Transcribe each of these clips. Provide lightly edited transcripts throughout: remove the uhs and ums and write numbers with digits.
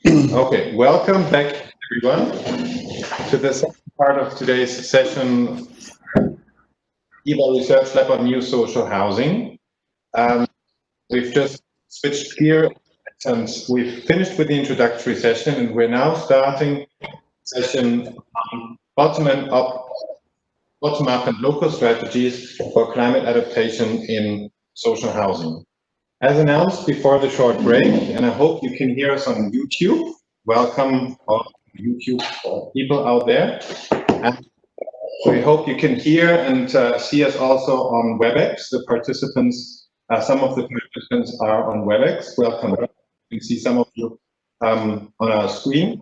Okay, welcome back everyone to the second part of today's session, IBA Research Lab on New Social Housing. We've just switched gear and we've finished with the introductory session, and we're now starting session on bottom-up and local strategies for climate adaptation in social housing. As announced before the short break, and I hope you can hear us on YouTube. Welcome all YouTube people out there. And we hope you can hear and see us also on WebEx. The participants, some of the participants are on WebEx. Welcome. You can see some of you on our screen.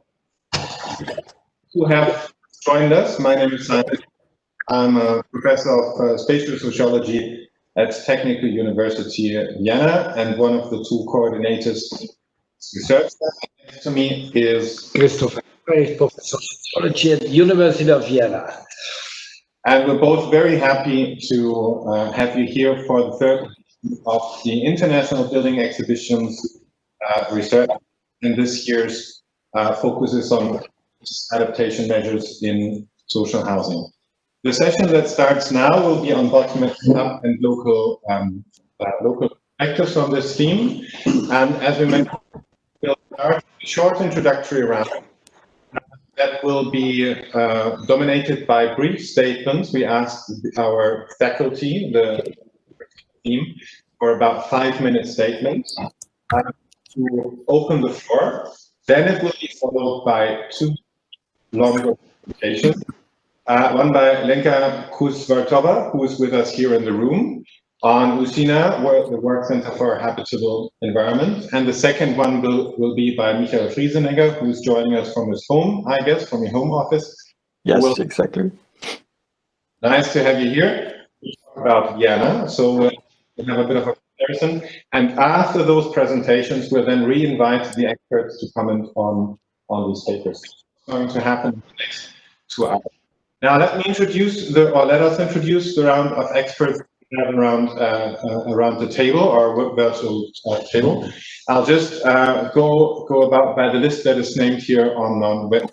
Who have joined us. My name is Simon. I'm a professor of spatial sociology at Technical University Vienna and one of the two coordinators research. Next to me is Christopher, professor of sociology at the University of Vienna. And we're both very happy to have you here for the third of the International Building Exhibitions research. And this year's focuses on adaptation measures in social housing. The session that starts now will be on bottom-up and local perspectives on this theme. And as we mentioned, we'll start a short introductory round that will be dominated by brief statements. We asked our faculty, the team, for about 5-minute statements to open the floor. Then it will be followed by 2 longer presentations. One by Lenka Kuzvartova, who is with us here in the room, on Usina, the Work Center for a Habitable Environment. And the second one will be by Michael Friesenegger, who is joining us from his home, I guess, from your home office. Yes, exactly. Nice to have you here. We'll talk about Vienna, so we'll have a bit of a comparison. And after those presentations, we'll then re-invite the experts to comment on these papers. It's going to happen in the next 2 hours. Now let us introduce the round of experts around the table, or virtual table. I'll just go about by the list that is named here on the web.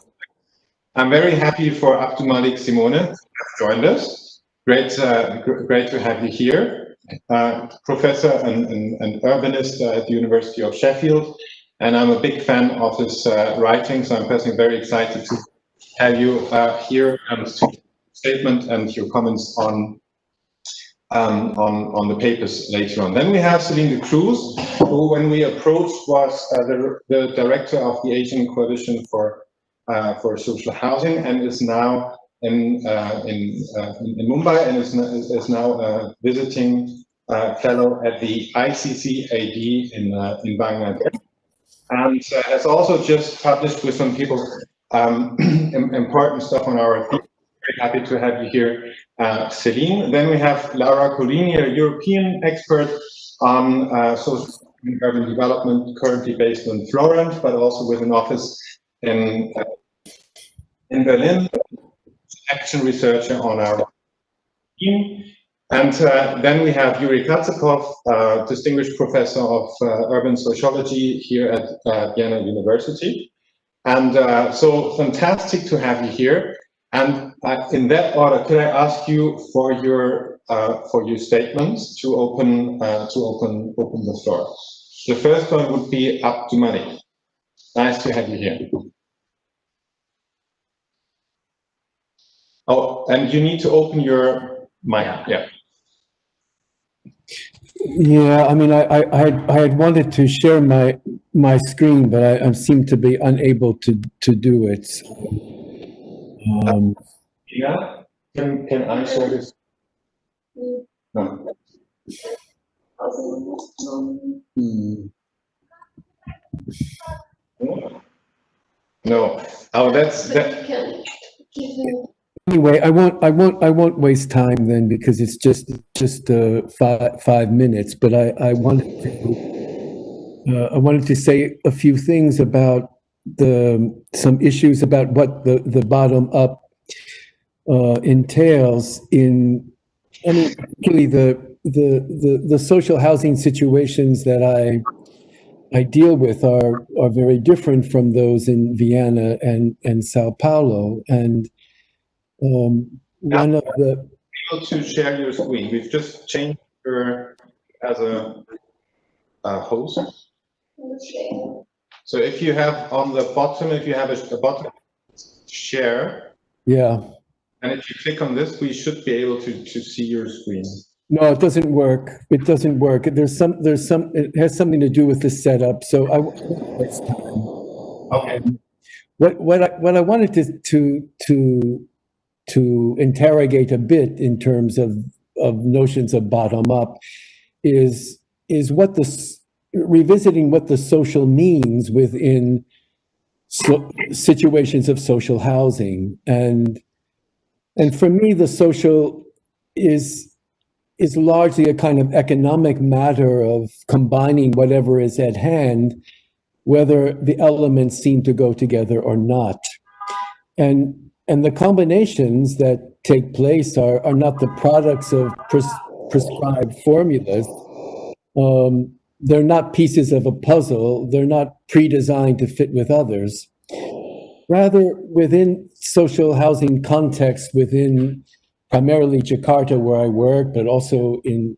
I'm very happy for Abdulmalik Simone to have joined us. Great to have you here, professor and urbanist at the University of Sheffield, and I'm a big fan of his writing, so I'm personally very excited to have you here and statement and your comments on the papers later on. Then we have Celine de Cruz, who, when we approached, was the director of the Asian Coalition for Social Housing, and is now in Mumbai, and is now a visiting fellow at the ICCAD in Bangladesh, and has also just published with some people important stuff on our theme. Very happy to have you here, Celine. Then we have Laura Collini, a European expert on social and urban development, currently based in Florence, but also with an office in Berlin, action researcher on our team. And then we have Yuri Katsakov, distinguished professor of urban sociology here at Vienna University. And so fantastic to have you here. And in that order, could I ask you for your statements to open the floor? The first one would be Abdulmalik. Nice to have you here. Oh, and you need to open your mic. Yeah. Yeah, I mean, I had wanted to share my screen, but I seem to be unable to do it. Yeah, can I share this? No. No. Oh, that's that. Anyway, I won't waste time then, because it's just 5 minutes. But I wanted to say a few things about some issues about what the bottom up entails in, I mean, particularly the social housing situations that I deal with are very different from those in Vienna and Sao Paulo. And one of the Able to share your screen. We've just changed her as a host. So if you have on the bottom, if you have a button, share. yeah. And if you click on this, we should be able to see your screen. No, it doesn't work. It doesn't work. It has something to do with the setup. So I won't waste time. Okay. What I wanted to interrogate a bit in terms of notions of bottom up is what revisiting what the social means within situations of social housing. And for me, the social is largely a kind of economic matter of combining whatever is at hand, whether the elements seem to go together or not. And the combinations that take place are not the products of prescribed formulas. They're not pieces of a puzzle. They're not pre-designed to fit with others. Rather, within social housing context, within primarily Jakarta, where I work, but also in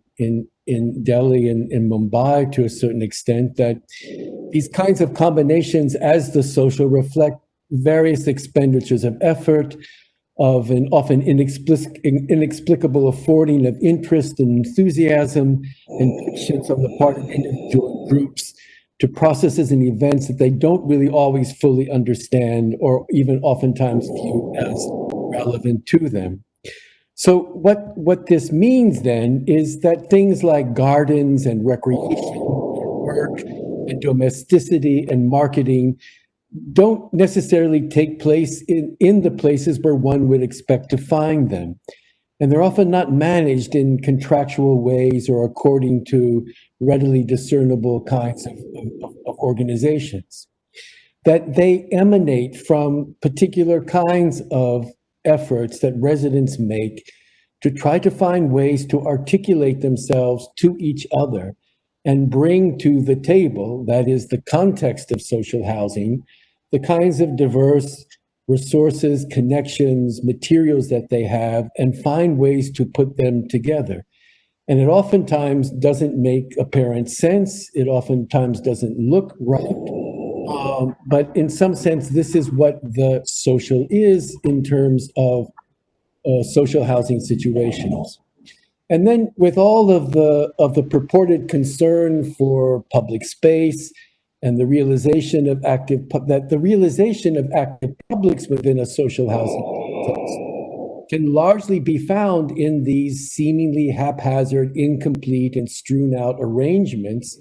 Delhi and in Mumbai to a certain extent, that these kinds of combinations as the social reflect various expenditures of effort, of an often inexplicable affording of interest and enthusiasm and patience on the part of individual groups to processes and events that they don't really always fully understand or even oftentimes view as relevant to them. So what this means then is that things like gardens and recreation, work and domesticity and marketing don't necessarily take place in the places where one would expect to find them. And they're often not managed in contractual ways or according to readily discernible kinds of organizations. That they emanate from particular kinds of efforts that residents make to try to find ways to articulate themselves to each other and bring to the table, that is the context of social housing, the kinds of diverse resources, connections, materials that they have, and find ways to put them together. And it oftentimes doesn't make apparent sense. It oftentimes doesn't look right. But in some sense, this is what the social is in terms of social housing situations. And then with all of the purported concern for public space and the realization of active publics within a social housing context can largely be found in these seemingly haphazard, incomplete, and strewn out arrangements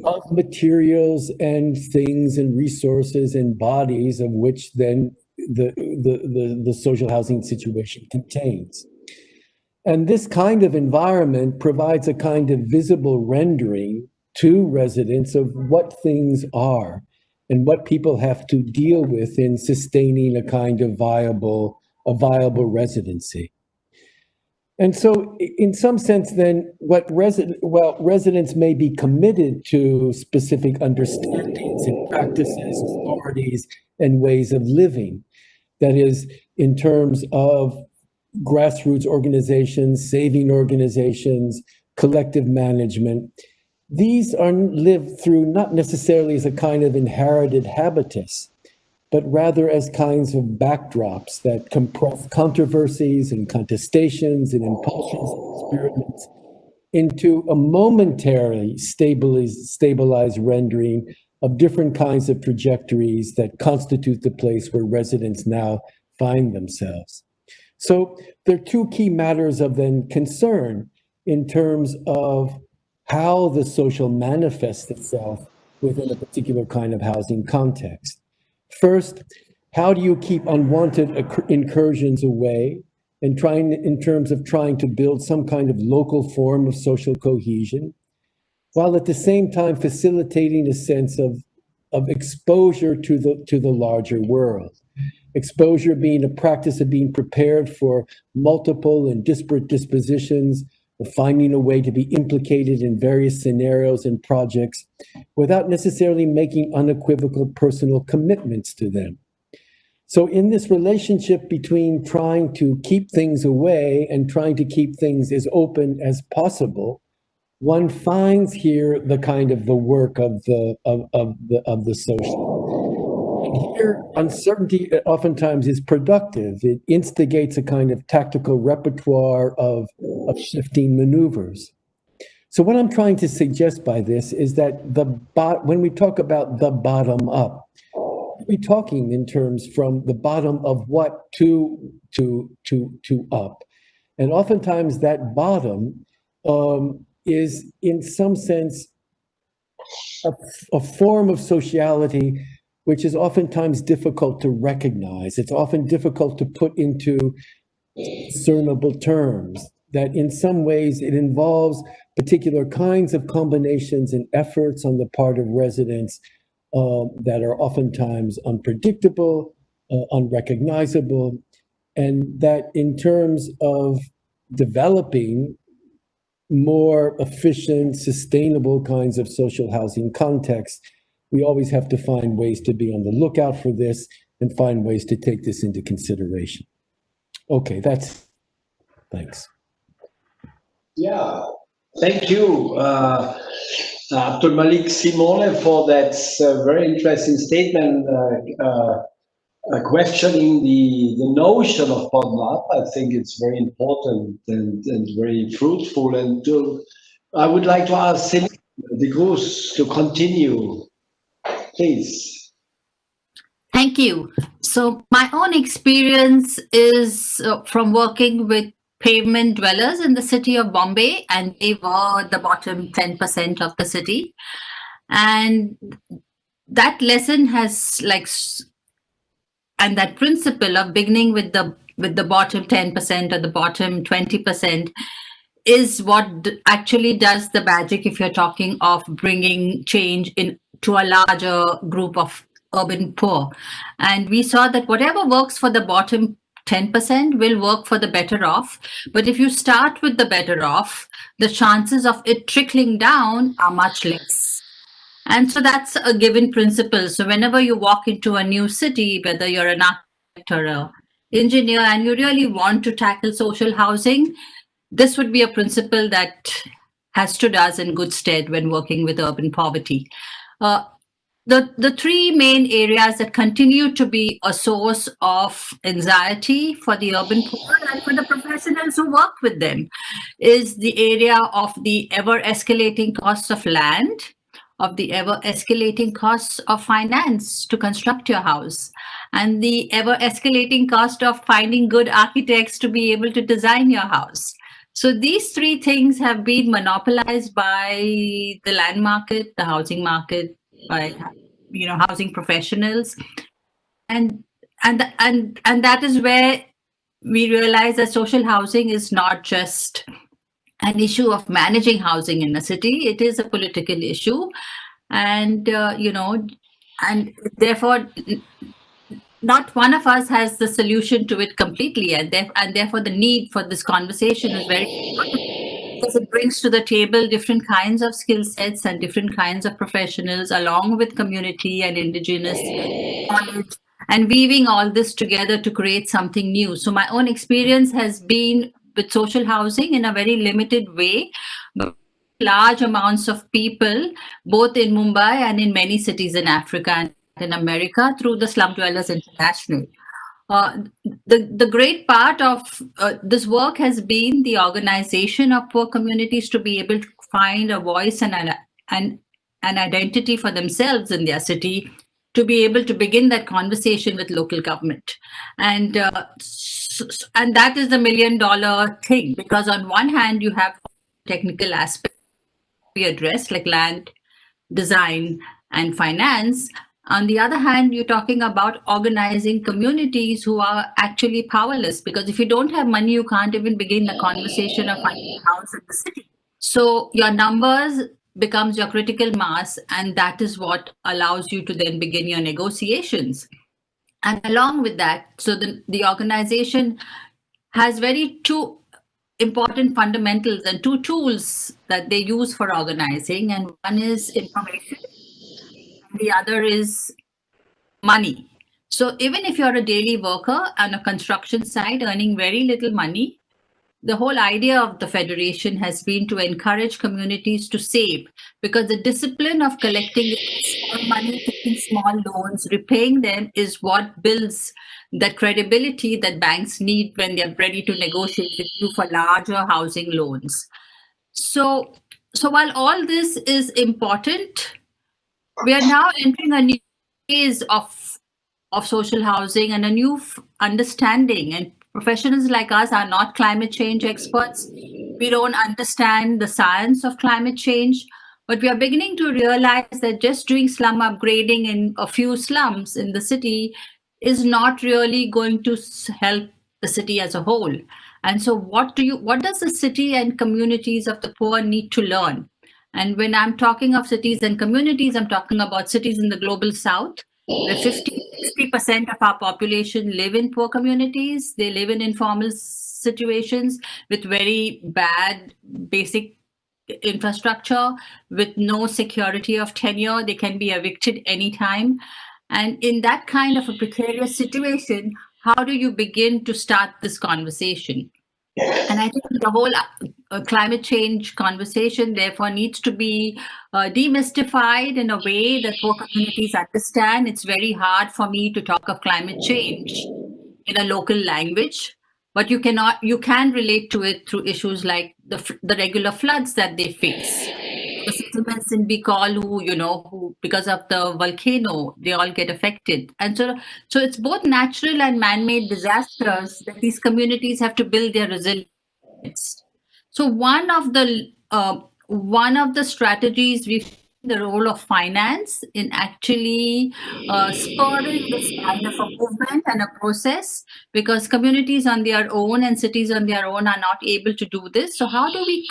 of materials and things and resources and bodies of which then the social housing situation contains. And this kind of environment provides a kind of visible rendering to residents of what things are and what people have to deal with in sustaining a kind of viable residency. And so in some sense then residents may be committed to specific understandings and practices, authorities, and ways of living. That is, in terms of grassroots organizations, saving organizations, collective management. These are lived through not necessarily as a kind of inherited habitus, but rather as kinds of backdrops that compress controversies and contestations and impulsions and experiments into a momentarily stabilized rendering of different kinds of trajectories that constitute the place where residents now find themselves. So there are two key matters of then concern in terms of how the social manifests itself within a particular kind of housing context. First, how do you keep unwanted incursions away and in terms of trying to build some kind of local form of social cohesion, while at the same time facilitating a sense of exposure to the larger world? Exposure being a practice of being prepared for multiple and disparate dispositions of finding a way to be implicated in various scenarios and projects without necessarily making unequivocal personal commitments to them. So in this relationship between trying to keep things away and trying to keep things as open as possible, one finds here the kind of the work of the social. And here, uncertainty oftentimes is productive. It instigates a kind of tactical repertoire of shifting maneuvers. So what I'm trying to suggest by this is that when we talk about the bottom up, we're talking in terms from the bottom of what to up. And oftentimes that bottom is in some sense a form of sociality which is oftentimes difficult to recognize. It's often difficult to put into discernible terms, that in some ways it involves particular kinds of combinations and efforts on the part of residents that are oftentimes unpredictable, unrecognizable, and that in terms of developing more efficient, sustainable kinds of social housing contexts, we always have to find ways to be on the lookout for this and find ways to take this into consideration. Okay, thanks. Yeah, thank you, Abdul Malik Simone, for that very interesting statement, questioning the notion of bottom-up. I think it's very important and very fruitful. And I would like to ask Céline de Cruz to continue, please. Thank you. So my own experience is from working with pavement dwellers in the city of Bombay, and they were the bottom 10% of the city. And that lesson has and that principle of beginning with the bottom 10% or the bottom 20% is what actually does the magic if you're talking of bringing change to a larger group of urban poor. And we saw that whatever works for the bottom 10% will work for the better off. But if you start with the better off, the chances of it trickling down are much less. And so that's a given principle. So whenever you walk into a new city, whether you're an architect or an engineer, and you really want to tackle social housing, this would be a principle that has stood us in good stead when working with urban poverty. The three main areas that continue to be a source of anxiety for the urban poor and for the professionals who work with them is the area of the ever-escalating costs of land, of the ever-escalating costs of finance to construct your house, and the ever-escalating cost of finding good architects to be able to design your house. So these three things have been monopolized by the land market, the housing market, by housing professionals, and that is where we realize that social housing is not just an issue of managing housing in a city; it is a political issue, and and therefore not one of us has the solution to it completely, and therefore the need for this conversation is very important, because it brings to the table different kinds of skill sets and different kinds of professionals, along with community and indigenous knowledge, and weaving all this together to create something new. So my own experience has been with social housing in a very limited way, but large amounts of people, both in Mumbai and in many cities in Africa and in America, through the Slum Dwellers International. The great part of this work has been the organization of poor communities to be able to find a voice and an identity for themselves in their city, to be able to begin that conversation with local government. And that is the $1 million thing, because on one hand, you have technical aspects we address, like land, design, and finance. On the other hand, you're talking about organizing communities who are actually powerless, because if you don't have money, you can't even begin the conversation of finding a house in the city. So your numbers becomes your critical mass, and that is what allows you to then begin your negotiations. And along with that, so the organization has important fundamentals and two tools that they use for organizing, and one is information, and the other is money. So even if you're a daily worker on a construction site earning very little money, the whole idea of the federation has been to encourage communities to save, because the discipline of collecting small money, taking small loans, repaying them is what builds that credibility that banks need when they're ready to negotiate with you for larger housing loans. So while all this is important, we are now entering a new phase of social housing and a new understanding. And professionals like us are not climate change experts. We don't understand the science of climate change, but we are beginning to realize that just doing slum upgrading in a few slums in the city is not really going to help the city as a whole. And so what does the city and communities of the poor need to learn? And when I'm talking of cities and communities, I'm talking about cities in the global south, where 50-60% of our population live in poor communities. They live in informal situations with very bad basic infrastructure, with no security of tenure. They can be evicted anytime. And in that kind of a precarious situation, how do you begin to start this conversation? And I think the whole climate change conversation, therefore, needs to be demystified in a way that poor communities understand. It's very hard for me to talk of climate change in a local language, but you can relate to it through issues like the regular floods that they face. The settlements in Bicol who because of the volcano, they all get affected. And so it's both natural and man-made disasters that these communities have to build their resilience. So one of the strategies we've seen the role of finance in actually spurring this kind of a movement and a process, because communities on their own and cities on their own are not able to do this. So how do we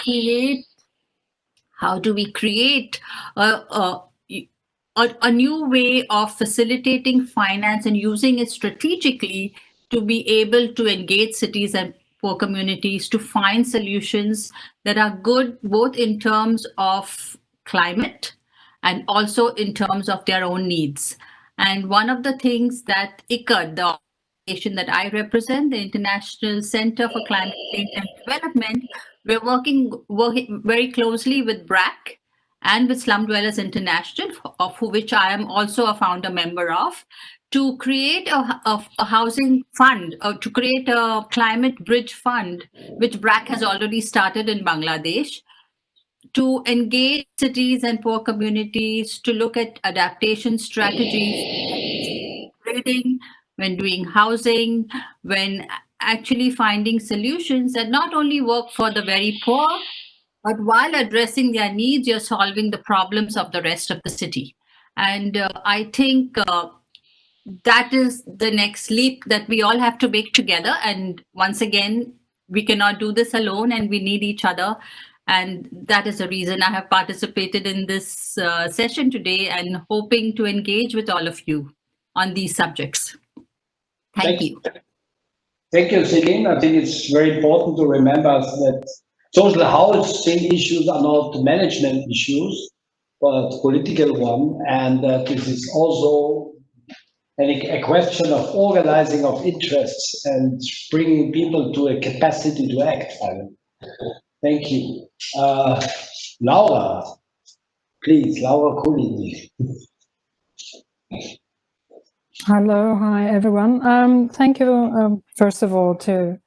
create a new way of facilitating finance and using it strategically to be able to engage cities and poor communities to find solutions that are good both in terms of climate and also in terms of their own needs? And one of the things that ICCAD, the organization that I represent, the International Center for Climate Change and Development, we're working very closely with BRAC and with Slum Dwellers International, of which I am also a founder member of, to create a housing fund, to create a climate bridge fund, which BRAC has already started in Bangladesh, to engage cities and poor communities to look at adaptation strategies, when doing housing, when actually finding solutions that not only work for the very poor, but while addressing their needs, you're solving the problems of the rest of the city. And I think that is the next leap that we all have to make together. And once again, we cannot do this alone, and we need each other. And that is the reason I have participated in this session today, and hoping to engage with all of you on these subjects. Thank you. Thank you, Celine. I think it's very important to remember that social housing issues are not management issues, but political one, and that this is also a question of organizing of interests and bringing people to a capacity to act. Thank you. Laura, please, Laura Kulini. Hello, hi everyone. Thank you, first of all, to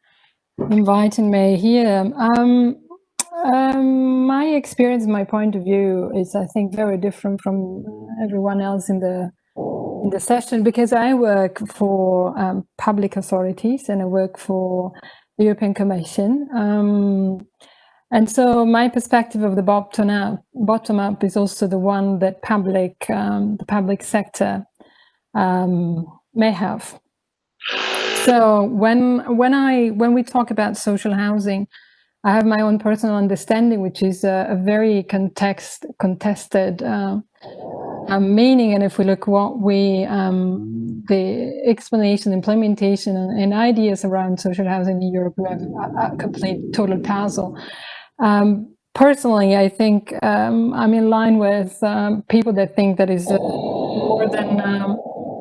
inviting me here. My experience, my point of view is, I think, very different from everyone else in the session, because I work for public authorities and I work for the European Commission. And so my perspective of the bottom up is also the one that the public sector may have. So when we talk about social housing, I have my own personal understanding, which is a very contested meaning. And if we look what the explanation, implementation, and ideas around social housing in Europe, we have a complete total puzzle. Personally, I think I'm in line with people that think that is more than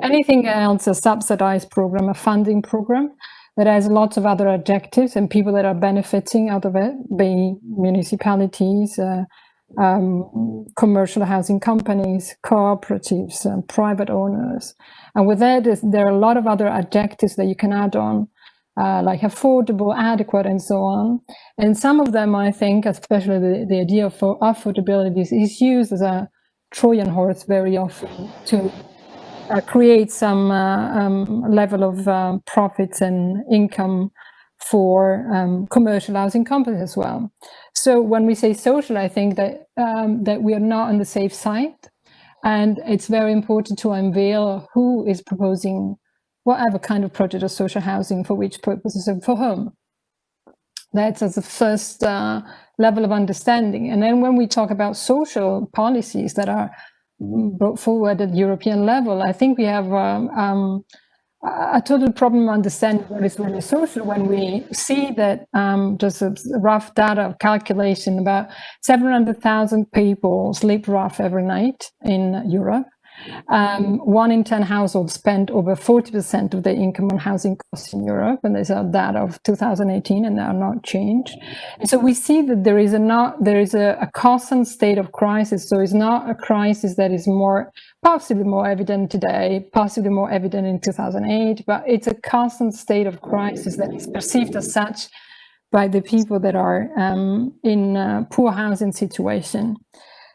anything else a subsidized program, a funding program that has lots of other objectives and people that are benefiting out of it, be municipalities, commercial housing companies, cooperatives, private owners. And with that, there are a lot of other adjectives that you can add on, like affordable, adequate, and so on. And some of them, I think, especially the idea of affordability is used as a Trojan horse very often to create some level of profits and income for commercial housing companies as well. So when we say social, I think that that we are not on the safe side, and it's very important to unveil who is proposing whatever kind of project of social housing for which purposes and for whom. That's as a first level of understanding. And then when we talk about social policies that are brought forward at European level, I think we have a total problem understanding what is really social when we see that just a rough data calculation, about 700,000 people sleep rough every night in Europe. 1 in 10 households spend over 40% of their income on housing costs in Europe, and there's a data of 2018, and they are not changed. And so we see that there is a constant state of crisis. So it's not a crisis that is possibly more evident today, possibly more evident in 2008, but it's a constant state of crisis that is perceived as such by the people that are in poor housing situation.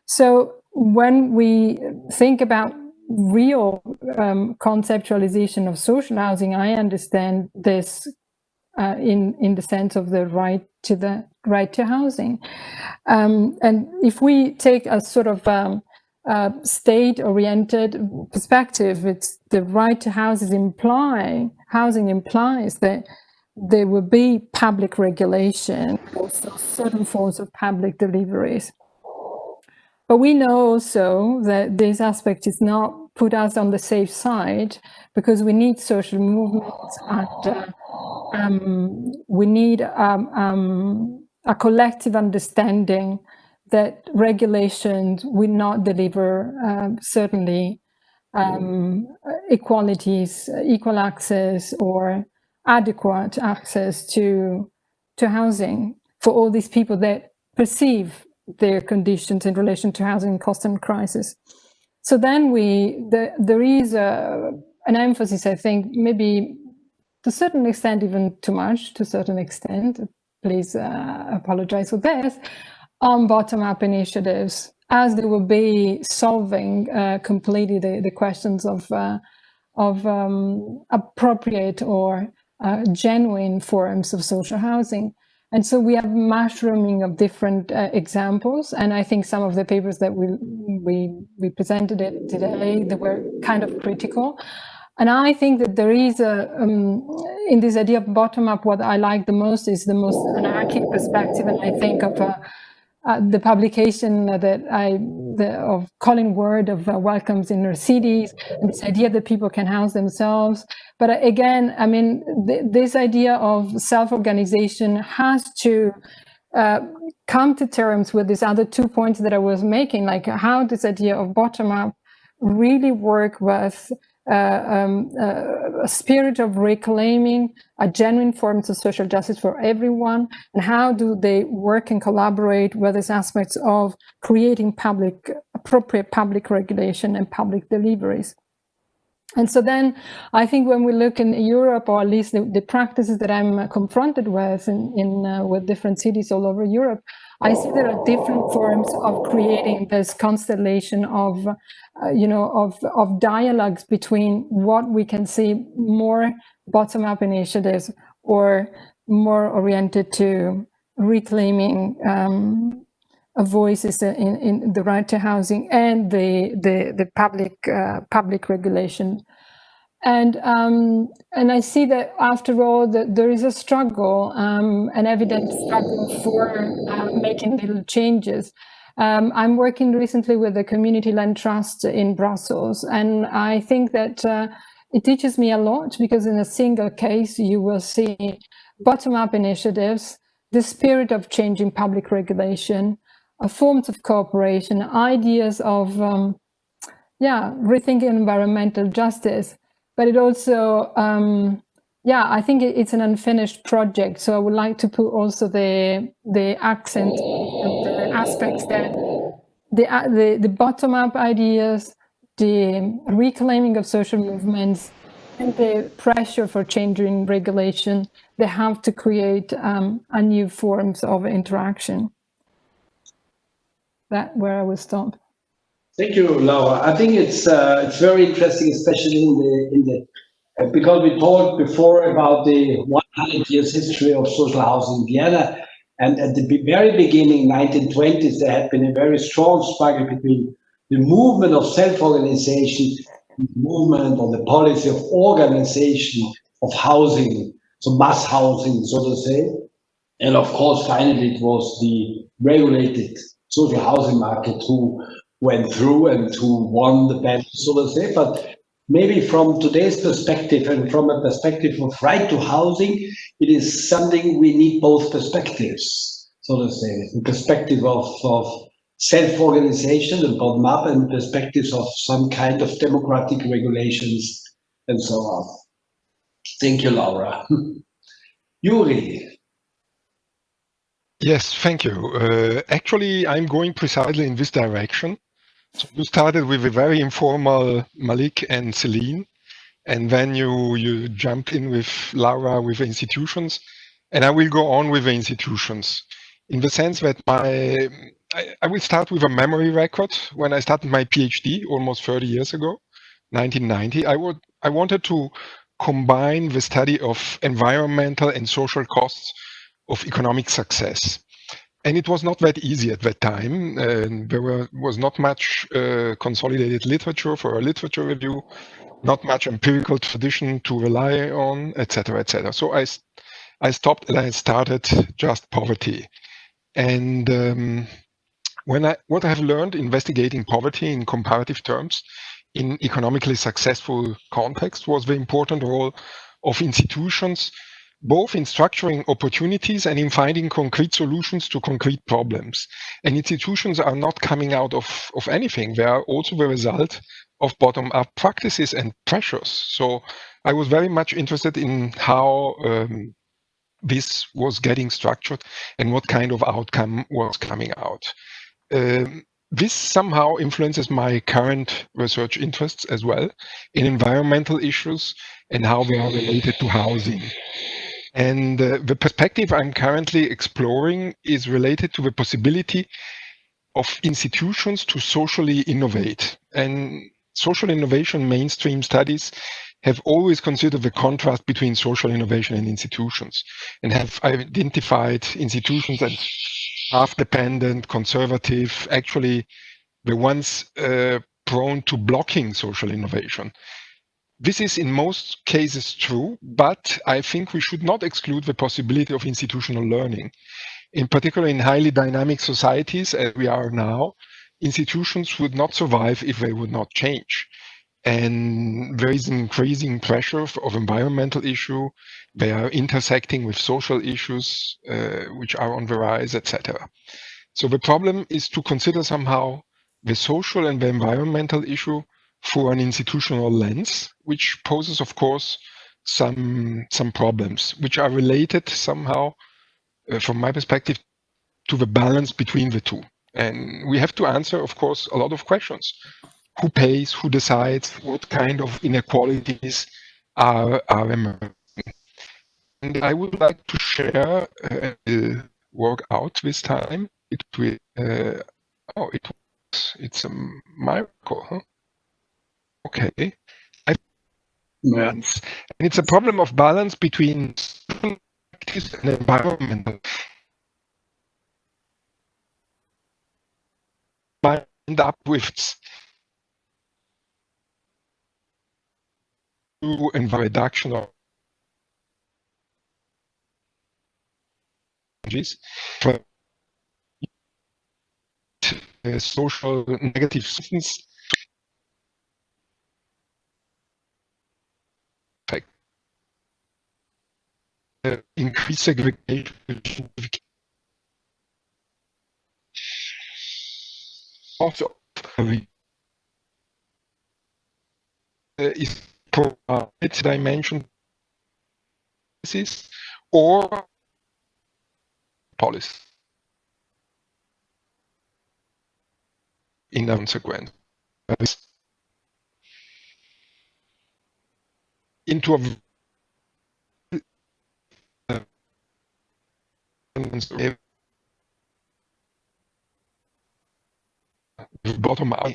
So when we think about real conceptualization of social housing, I understand this in the sense of the right to housing. And if we take a sort of state-oriented perspective, it's the right to housing implies that there will be public regulation, also certain forms of public deliveries. But we know also that this aspect is not put us on the safe side, because we need social movements and we need a collective understanding that regulations will not deliver certainly equalities, equal access or adequate access to housing for all these people that perceive their conditions in relation to housing cost and crisis. So then there is an emphasis, I think, maybe to a certain extent, even too much, to a certain extent, please apologize for this, on bottom-up initiatives, as they will be solving completely the questions of appropriate or genuine forms of social housing. And so we have mushrooming of different examples, and I think some of the papers that we presented it today, they were kind of critical. And I think that there is in this idea of bottom-up, what I like the most is the most anarchic perspective, and I think of the publication of Colin Ward of Welcomes Inner Cities, and this idea that people can house themselves. But again, I mean, this idea of self-organization has to come to terms with these other 2 points that I was making, like how this idea of bottom-up really work with a spirit of reclaiming a genuine forms of social justice for everyone, and how do they work and collaborate with these aspects of creating appropriate public regulation and public deliveries. And so then I think when we look in Europe, or at least the practices that I'm confronted with with different cities all over Europe, I see there are different forms of creating this constellation of, of dialogues between what we can see more bottom-up initiatives or more oriented to reclaiming voices in the right to housing and the public regulation. And I see that after all, that there is a struggle, an evident struggle for making little changes. I'm working recently with the Community Land Trust in Brussels, and I think that it teaches me a lot, because in a single case you will see bottom-up initiatives, the spirit of changing public regulation, forms of cooperation, ideas of rethinking environmental justice. But it also I think it's an unfinished project, so I would like to put also the accent and the aspects that the bottom-up ideas, the reclaiming of social movements, and the pressure for changing regulation, they have to create a new forms of interaction. That's where I will stop. Thank you, Laura. I think it's very interesting, especially in the because we talked before about the 100 years history of social housing in Vienna, and at the very beginning, 1920s, there had been a very strong struggle between the movement of self-organization, the movement or the policy of organization of housing, so mass housing, so to say, and of course, finally, it was the regulated social housing market who went through and who won the battle, so to say. But maybe from today's perspective and from a perspective of right to housing, it is something we need both perspectives, so to say, the perspective of self-organization and bottom-up, and perspectives of some kind of democratic regulations and so on. Thank you, Laura. Yuri. Yes, thank you. Actually, I'm going precisely in this direction. So you started with a very informal Malik and Celine, and then you jumped in with Laura with the institutions, and I will go on with the institutions in the sense that I will start with a memory record. When I started my PhD almost 30 years ago, 1990, I wanted to combine the study of environmental and social costs of economic success. And it was not that easy at that time. There was not much consolidated literature for a literature review, not much empirical tradition to rely on, etc., etc. So I stopped and I started just poverty. And what I have learned investigating poverty in comparative terms in economically successful context was the important role of institutions, both in structuring opportunities and in finding concrete solutions to concrete problems. And institutions are not coming out of anything. They are also the result of bottom-up practices and pressures. So I was very much interested in how this was getting structured and what kind of outcome was coming out. This somehow influences my current research interests as well in environmental issues and how they are related to housing. And the perspective I'm currently exploring is related to the possibility of institutions to socially innovate. And social innovation mainstream studies have always considered the contrast between social innovation and institutions, and have identified institutions as half-dependent, conservative, actually the ones prone to blocking social innovation. This is in most cases true, but I think we should not exclude the possibility of institutional learning. In particular, in highly dynamic societies, as we are now, institutions would not survive if they would not change. And there is increasing pressure of environmental issue. They are intersecting with social issues, which are on the rise, etc. So the problem is to consider somehow the social and the environmental issue through an institutional lens, which poses, of course, some problems, which are related somehow, from my perspective, to the balance between the two. And we have to answer, of course, a lot of questions. Who pays, who decides, what kind of inequalities are emerging? And I would like to share, work out this time. It will, it's a miracle, huh? Okay. And it's a problem of balance between practice and environmental. I end up with and reduction of social negative substance effect, increase segregation, also is provided dimension or policy in consequence into a bottom up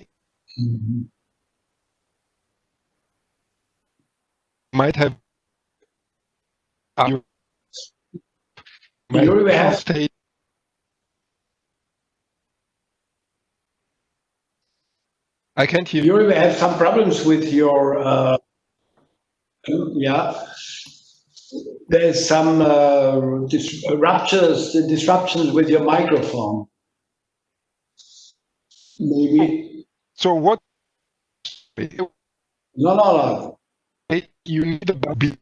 might have state. I can't hear you. You have some problems with your, yeah. There's some disruptions with your microphone. Maybe. So what? No. You need a bit.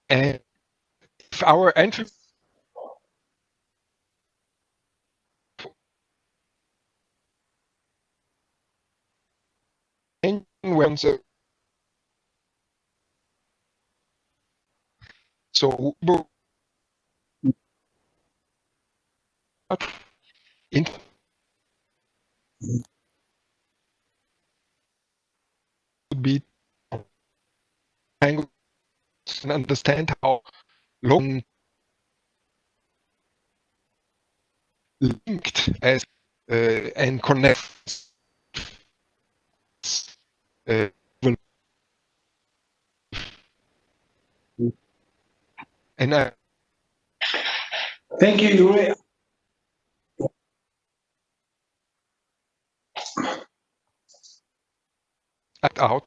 And if our entry when so in would be and understand how long linked as and connect and thank you, Yuri. out.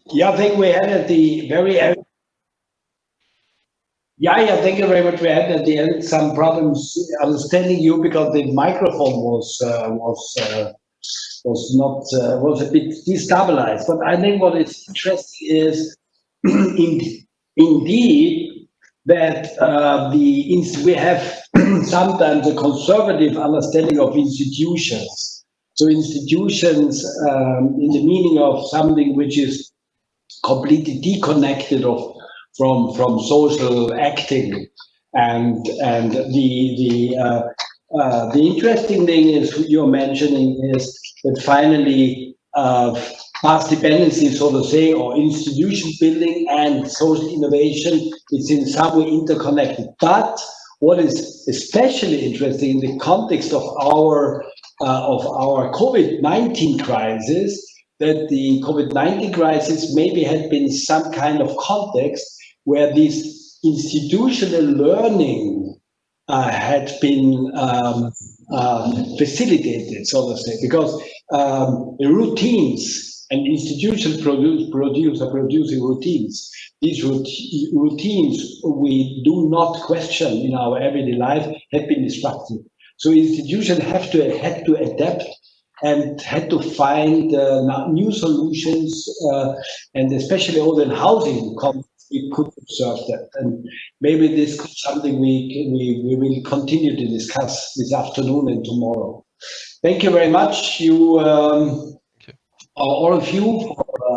Yeah, I think we had at the very end. Yeah, thank you very much. We had at the end some problems understanding you because the microphone was a bit destabilized. But I think what is interesting is indeed that we have sometimes a conservative understanding of institutions. So institutions in the meaning of something which is completely deconnected from social acting, and the interesting thing is you're mentioning is that finally past dependency, so to say, or institution building and social innovation is in some way interconnected. But what is especially interesting in the context of our COVID-19 crisis, that the COVID-19 crisis maybe had been some kind of context where this institutional learning had been facilitated, so to say, because routines and institutions are producing routines. These routines we do not question in our everyday life have been disrupted. So institutions had to adapt and had to find new solutions, and especially all in housing, we could observe that. And maybe this is something we will continue to discuss this afternoon and tomorrow. Thank you very much, all of you,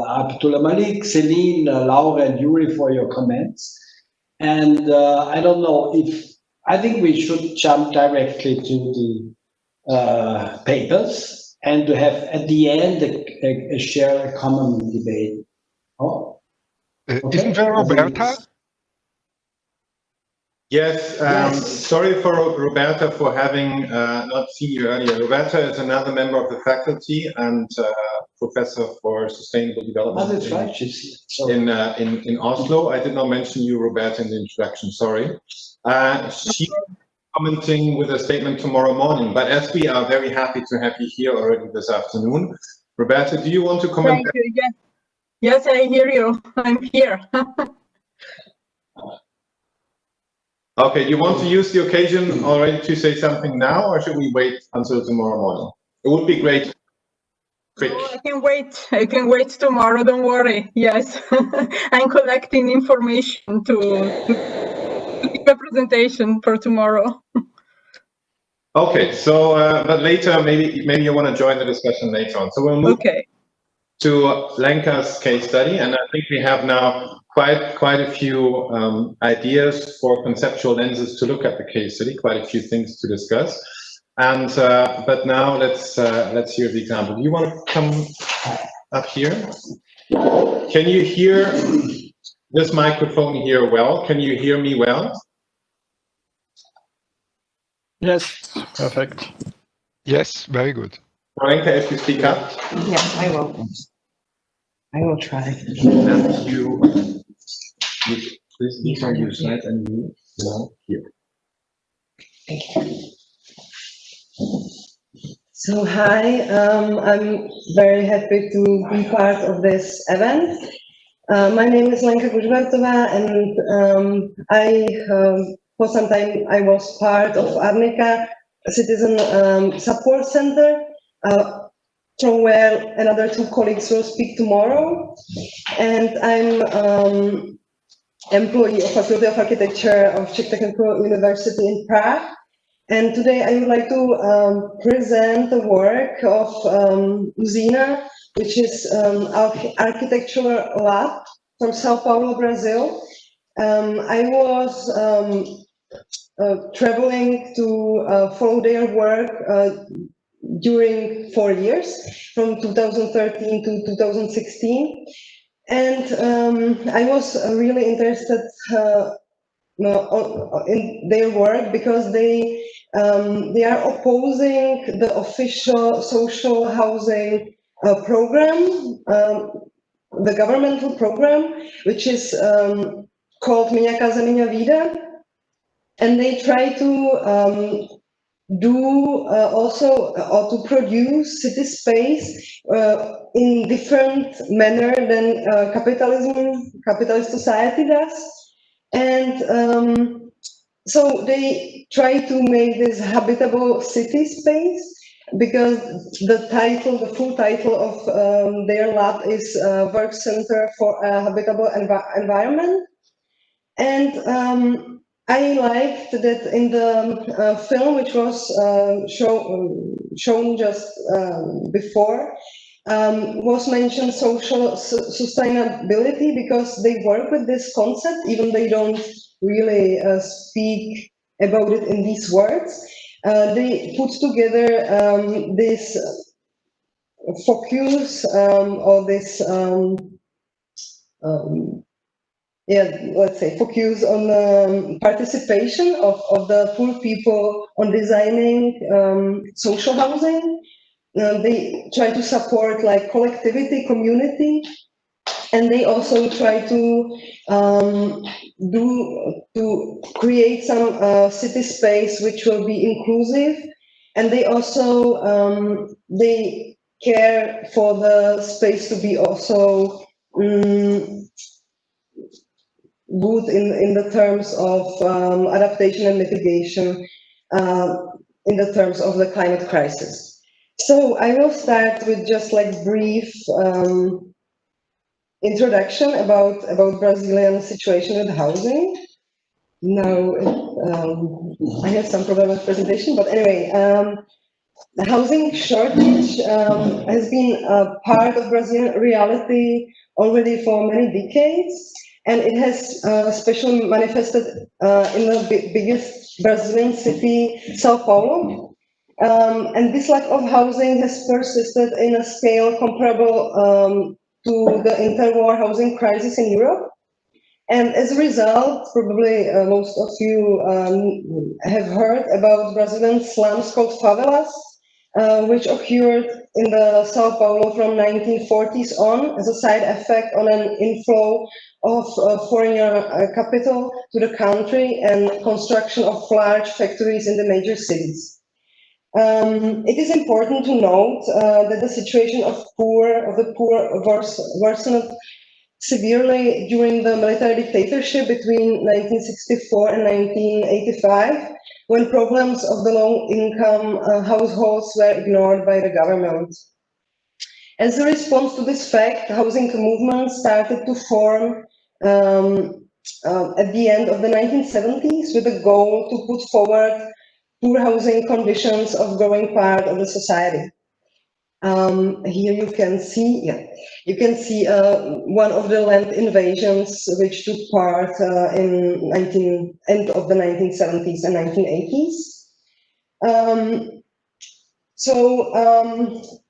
Abdullah Malik, Celine, Laura, and Yuri, for your comments. And I don't know I think we should jump directly to the papers and to have at the end a common debate. Oh, okay. Isn't there Roberta? Yes, sorry for Roberta for having not seen you earlier. Roberta is another member of the faculty and professor for sustainable development. Oh, that's right. She's here. In Oslo. I did not mention you, Roberta, in the introduction. Sorry. She's commenting with a statement tomorrow morning. But as we are very happy to have you here already this afternoon, Roberta, do you want to comment? Thank you. Yes, I hear you. I'm here. Okay, you want to use the occasion already to say something now, or should we wait until tomorrow morning? It would be great. Quick. No, I can wait. I can wait tomorrow. Don't worry. Yes, I'm collecting information to give a presentation for tomorrow. Okay, so but later maybe you want to join the discussion later on. So we'll move to Lenka's case study, and I think we have now quite a few ideas for conceptual lenses to look at the case study. Quite a few things to discuss. And but now let's hear the example. Do you want to come up here? Can you hear this microphone here well? Can you hear me well? Yes, perfect. Yes, very good. Lenka, if you speak up. Yes, I will. I will try. And you please on your side and you now here. Thank you. So hi, I'm very happy to be part of this event. My name is Lenka Gužbertová, and for some time I was part of Arnika Citizen Support Center, from where another two colleagues will speak tomorrow. And I'm employee of Faculty of Architecture of Czech Technical University in Prague. And today I would like to present the work of Usina, which is architectural lab from Sao Paulo, Brazil. I was traveling to follow their work during 4 years, from 2013 to 2016. And I was really interested in their work because they are opposing the official social housing program, the governmental program, which is called Minha Casa Minha Vida, and they try to do also or to produce city space in different manner than capitalist society does. And so they try to make this habitable city space, because the full title of their lab is Work Center for a Habitable Environment. And I liked that in the film, which was shown just before, was mentioned social sustainability, because they work with this concept, even they don't really speak about it in these words. They put together this focus or this let's say focus on participation of the poor people on designing social housing. They try to support like collectivity, community, and they also try to create some city space which will be inclusive, and they also they care for the space to be also good in the terms of adaptation and mitigation, in the terms of the climate crisis. So I will start with just like brief introduction about Brazilian situation with housing. Now I have some problem with presentation, but anyway, the housing shortage has been a part of Brazilian reality already for many decades, and it has especially manifested in the biggest Brazilian city, Sao Paulo. And this lack of housing has persisted in a scale comparable to the interwar housing crisis in Europe. And as a result, probably most of you have heard about Brazilian slums called favelas, which occurred in the Sao Paulo from 1940s on as a side effect on an inflow of foreign capital to the country and construction of large factories in the major cities. It is important to note that the situation of the poor worsened severely during the military dictatorship between 1964 and 1985, when problems of the low-income households were ignored by the government. As a response to this fact, housing movements started to form at the end of the 1970s with the goal to put forward poor housing conditions of growing part of the society. Here you can see, one of the land invasions which took part in end of the 1970s and 1980s.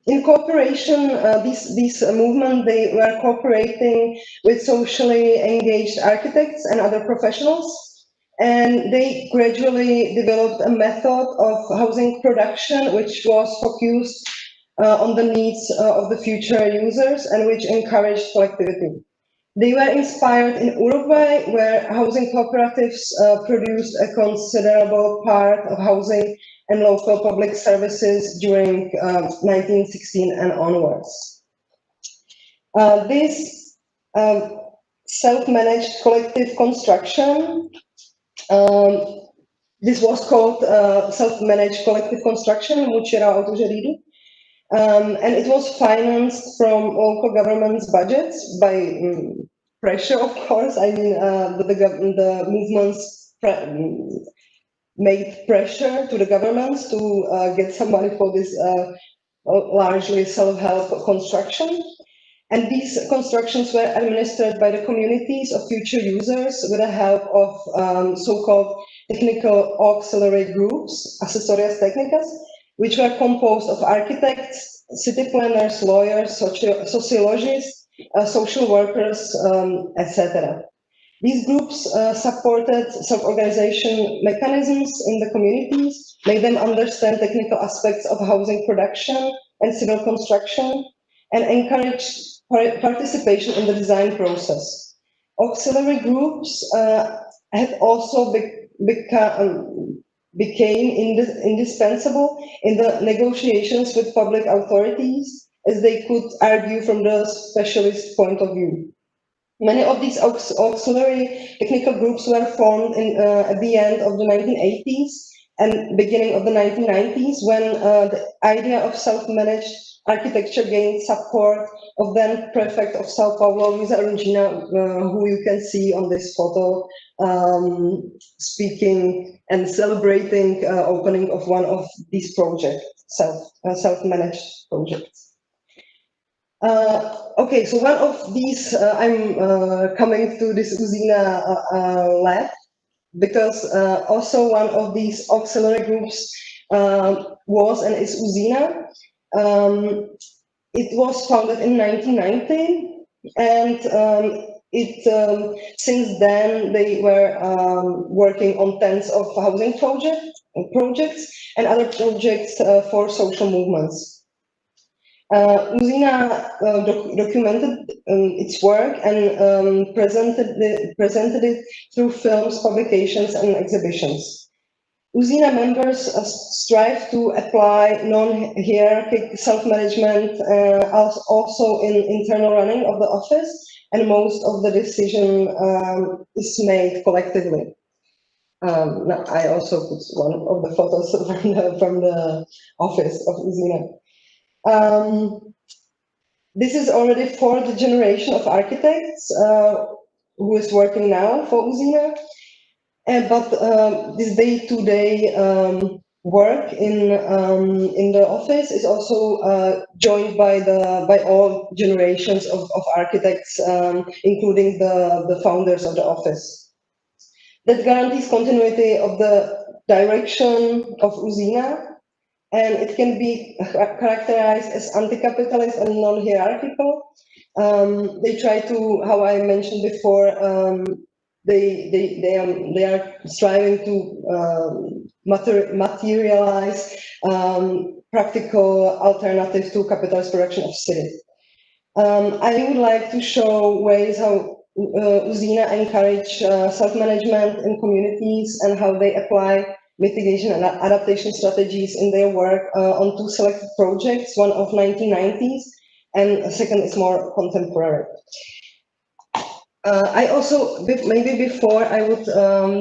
In cooperation, these movement, they were cooperating with socially engaged architects and other professionals, and they gradually developed a method of housing production which was focused on the needs of the future users and which encouraged collectivity. They were inspired in Uruguay, where housing cooperatives produced a considerable part of housing and local public services during 1916 and onwards. This self-managed collective construction, this was called self-managed collective construction, and it was financed from local governments' budgets by pressure, of course. I mean, the movements made pressure to the governments to get some money for this largely self-help construction. And these constructions were administered by the communities of future users with the help of so-called technical auxiliary groups, asesorias técnicas, which were composed of architects, city planners, lawyers, sociologists, social workers, etc. These groups supported self-organization mechanisms in the communities, made them understand technical aspects of housing production and civil construction, and encouraged participation in the design process. Auxiliary groups had also became indispensable in the negotiations with public authorities, as they could argue from the specialist point of view. Many of these auxiliary technical groups were formed at the end of the 1980s and beginning of the 1990s, when the idea of self-managed architecture gained support of then prefect of Sao Paulo, Luisa Erundina, who you can see on this photo, speaking and celebrating opening of one of these projects, self-managed projects. Okay, so one of these, I'm coming to this Usina lab, because also one of these auxiliary groups was and is Usina. It was founded in 1990, and since then they were working on tens of housing projects and other projects for social movements. Usina documented its work and presented it through films, publications, and exhibitions. Usina members strive to apply non-hierarchic self-management also in internal running of the office, and most of the decision is made collectively. Now I also put one of the photos from the office of Usina. This is already fourth generation of architects who is working now for Usina, but this day-to-day work in the office is also joined by all generations of architects, including the founders of the office. That guarantees continuity of the direction of Usina, and it can be characterized as anti-capitalist and non-hierarchical. They try to, how I mentioned before, they are striving to materialize practical alternative to capitalist production of cities. I would like to show ways how Usina encourage self-management in communities and how they apply mitigation and adaptation strategies in their work on two selected projects, one of 1990s and a second is more contemporary. I also, maybe before I would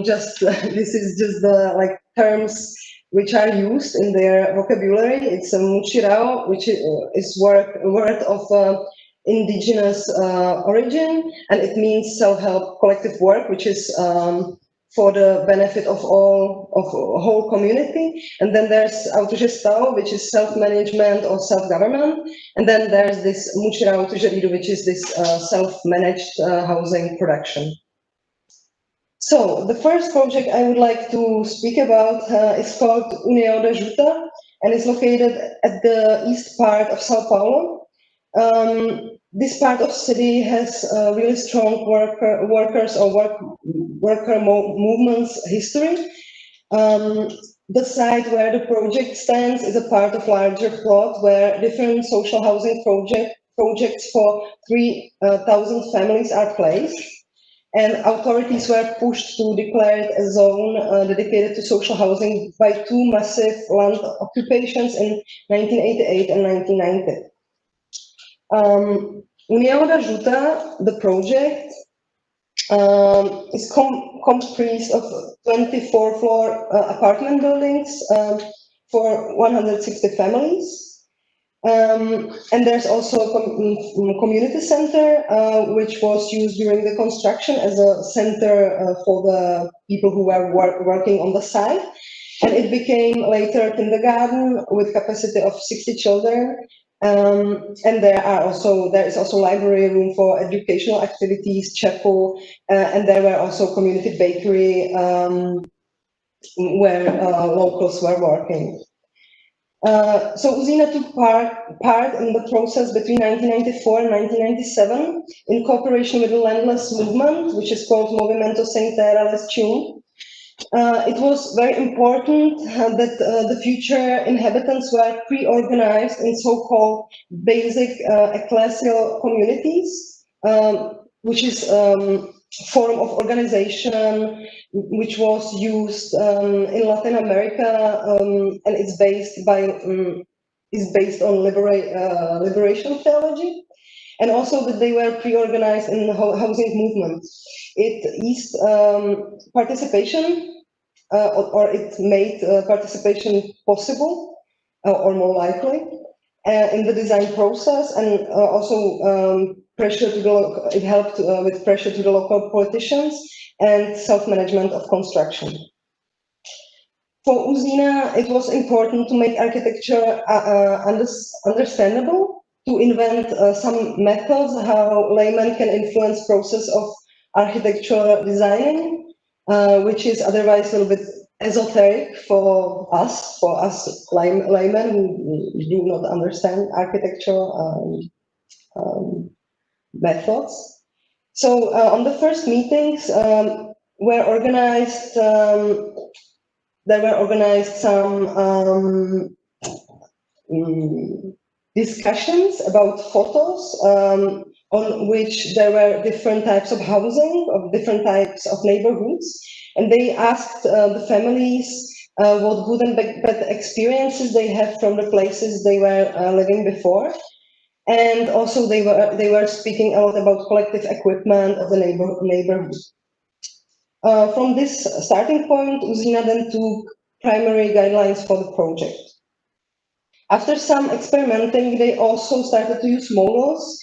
just, this is just the like terms which are used in their vocabulary. It's a muchirao, which is word of indigenous origin, and it means self-help collective work, which is for the benefit of a whole community. And then there's autogestão, which is self-management or self-government. And then there's this muchira autogerido, which is this self-managed housing production. So the first project I would like to speak about is called União da Juta, and is located at the east part of Sao Paulo. This part of city has really strong worker movements history. The site where the project stands is a part of larger plot where different social housing projects for 3,000 families are placed. And authorities were pushed to declare it a zone dedicated to social housing by two massive land occupations in 1988 and 1990. União da Juta, the project, is comprised of 24-floor apartment buildings for 160 families. And there's also a community center, which was used during the construction as a center for the people who were working on the site. And it became later kindergarten with capacity of 60 children. And there is also library room for educational activities, chapel, and there were also community bakery where locals were working. So Usina took part in the process between 1994 and 1997 in cooperation with the landless movement, which is called Movimento Sem Terra Leste. It was very important that the future inhabitants were pre-organized in so-called basic ecclesial communities, which is form of organization which was used in Latin America, and it's based on liberation theology, and also that they were pre-organized in the housing movement. It eased participation, or it made participation possible, or more likely, in the design process, and also pressure to it helped with pressure to the local politicians and self-management of construction. For Usina, it was important to make architecture understandable, to invent some methods how laymen can influence process of architectural designing, which is otherwise a little bit esoteric for us laymen who do not understand architectural methods. So on the first meetings there were organized some discussions about photos on which there were different types of housing, of different types of neighborhoods, and they asked the families what good and bad experiences they have from the places they were living before. And also they were speaking a lot about collective equipment of the neighborhood. From this starting point, Usina then took primary guidelines for the project. After some experimenting, they also started to use models,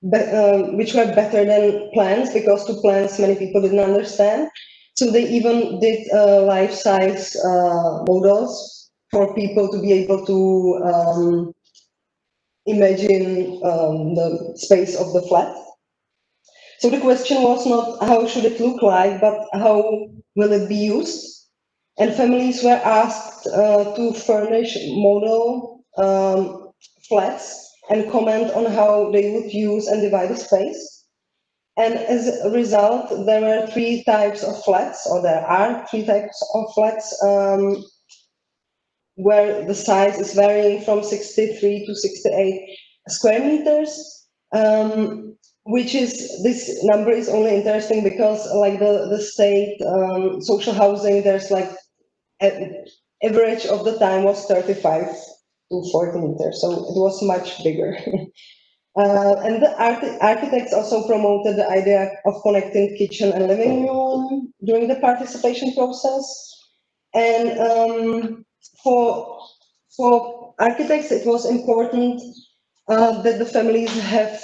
which were better than plans, because to plans many people didn't understand. So they even did life-size models for people to be able to imagine the space of the flat. So the question was not how should it look like, but how will it be used? And families were asked to furnish model flats and comment on how they would use and divide the space. And as a result, there were 3 types of flats, or there are 3 types of flats, where the size is varying from 63 to 68 square meters, which is, this number is only interesting because like the state social housing, there's like average of the time was 35 to 40 meters, so it was much bigger. And the architects also promoted the idea of connecting kitchen and living room during the participation process. And for architects, it was important that the families have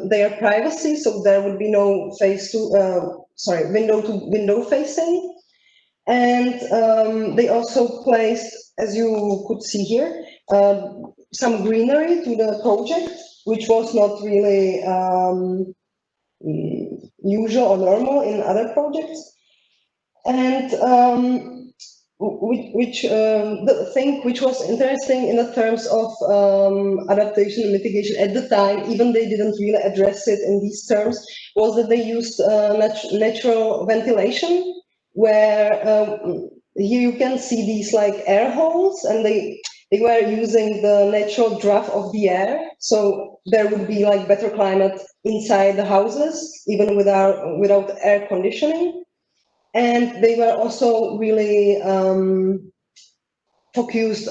their privacy, so there would be no window to window facing. And they also placed, as you could see here, some greenery to the project, which was not really usual or normal in other projects. And the thing which was interesting in the terms of adaptation and mitigation at the time, even they didn't really address it in these terms, was that they used natural ventilation, where here you can see these like air holes, and they were using the natural draft of the air, so there would be like better climate inside the houses, even without air conditioning. And they were also really focused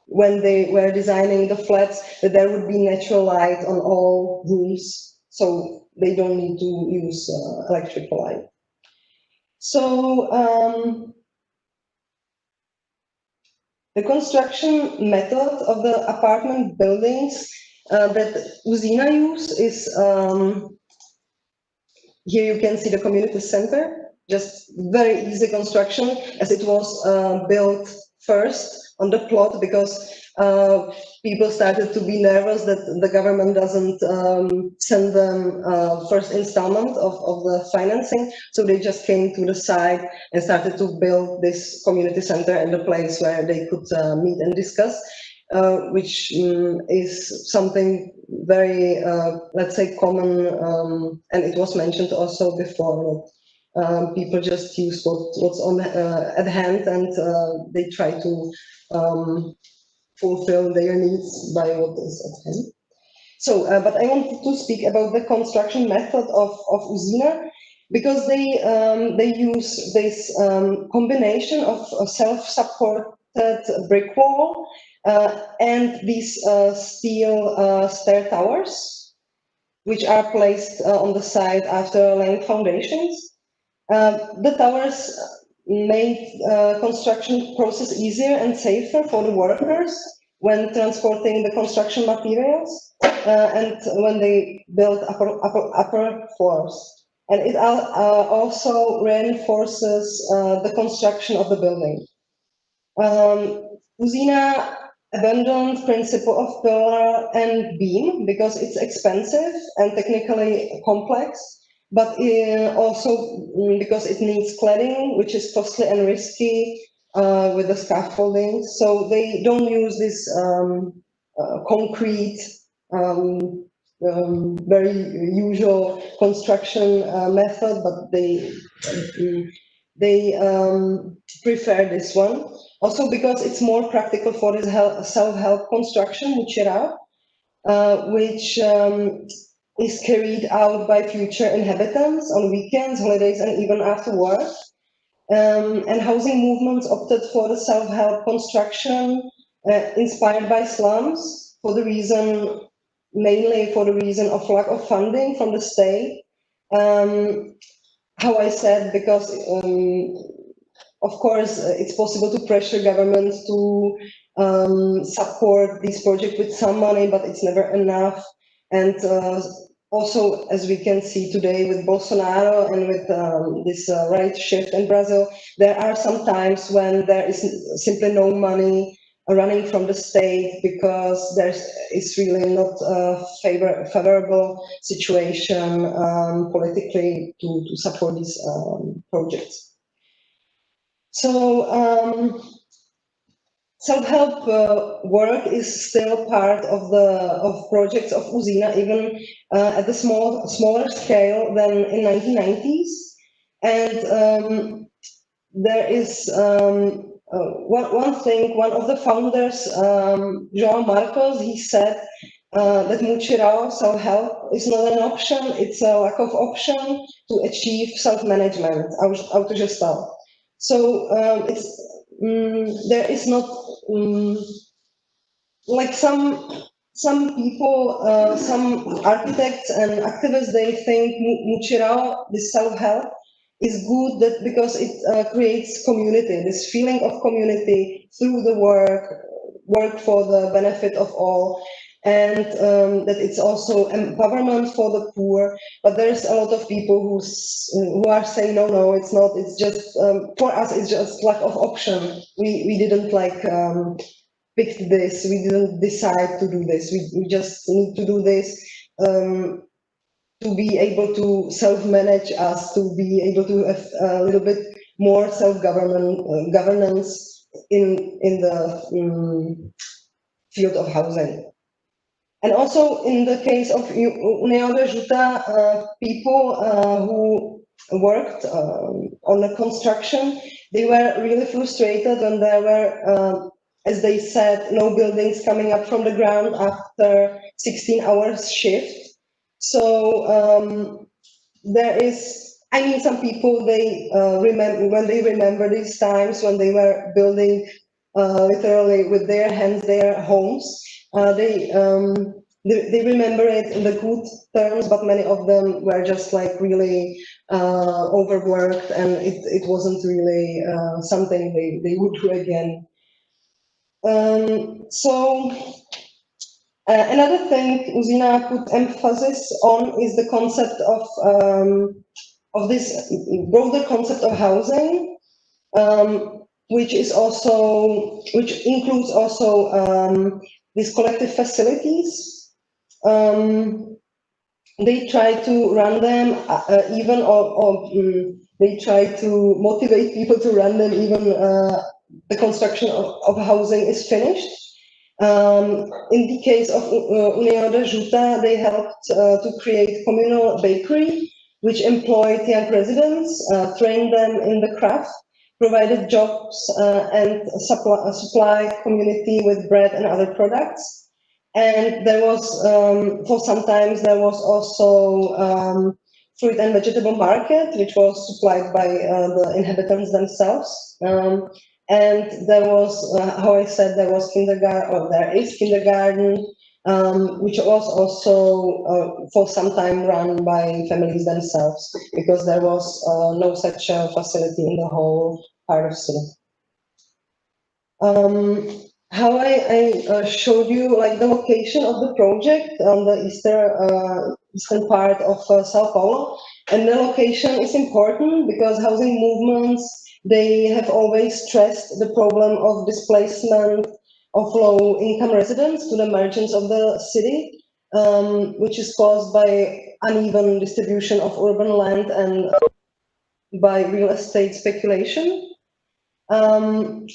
when they were designing the flats that there would be natural light on all rooms, so they don't need to use electrical light. So the construction method of the apartment buildings that Uzina used is, here you can see the community center, just very easy construction, as it was built first on the plot, because people started to be nervous that the government doesn't send them first installment of the financing. So they just came to the site and started to build this community center and the place where they could meet and discuss, which is something very, let's say, common, and it was mentioned also before, that people just use what's on at hand, and they try to fulfill their needs by what is at hand. So, but I wanted to speak about the construction method of Uzina, because they use this combination of self-supported brick wall and these steel stair towers, which are placed on the side after laying foundations. The towers made construction process easier and safer for the workers when transporting the construction materials and when they build upper floors. And it also reinforces the construction of the building. Uzina abandoned principle of pillar and beam because it's expensive and technically complex, but also because it needs cladding, which is costly and risky with the scaffolding. So they don't use this concrete, very usual construction method, but they prefer this one. Also because it's more practical for this self-help construction, which is carried out by future inhabitants on weekends, holidays, and even after work. And housing movements opted for the self-help construction inspired by slums mainly for the reason of lack of funding from the state. How I said, because of course it's possible to pressure governments to support this project with some money, but it's never enough. And also, as we can see today with Bolsonaro and with this right shift in Brazil, there are some times when there is simply no money running from the state because there is really not a favorable situation politically to support these projects. So self-help work is still part of projects of Uzina, even at the smaller scale than in 1990s. And there is one thing. One of the founders, João Marcos, he said that Mutirão self-help is not an option; it's a lack of option to achieve self-management, autogestalt. So there is not like some some people, some architects and activists, they think Muchirao, this self-help, is good that because it creates community, this feeling of community through the work for the benefit of all, and that it's also empowerment for the poor. But there's a lot of people who are saying no, it's not. It's just for us, it's just lack of option. We didn't like pick this. We didn't decide to do this. We just need to do this. To be able to self-manage us, to be able to have a little bit more governance in the field of housing. And also in the case of União da Juta, people who worked on the construction, they were really frustrated when there were, as they said, no buildings coming up from the ground after 16 hours shift. So there is, I mean, some people, they remember these times when they were building literally with their hands their homes. They remember it in the good terms, but many of them were just like really overworked, and it wasn't really something they would do again. Another thing Uzina put emphasis on is the concept of this broader concept of housing, which includes also these collective facilities. They try to run them they try to motivate people to run them even the construction of housing is finished. In the case of União da Juta, they helped to create communal bakery, which employed young residents, trained them in the craft, provided jobs, and supply community with bread and other products. And there was, for sometimes, there was also fruit and vegetable market, which was supplied by the inhabitants themselves. And there was, how I said, there was kindergarten, or there is kindergarten, which was also for some time run by families themselves, because there was no such facility in the whole part of the city. How I showed you like the location of the project on the eastern part of Sao Paulo, and the location is important because housing movements, they have always stressed the problem of displacement of low-income residents to the margins of the city, which is caused by uneven distribution of urban land and by real estate speculation. And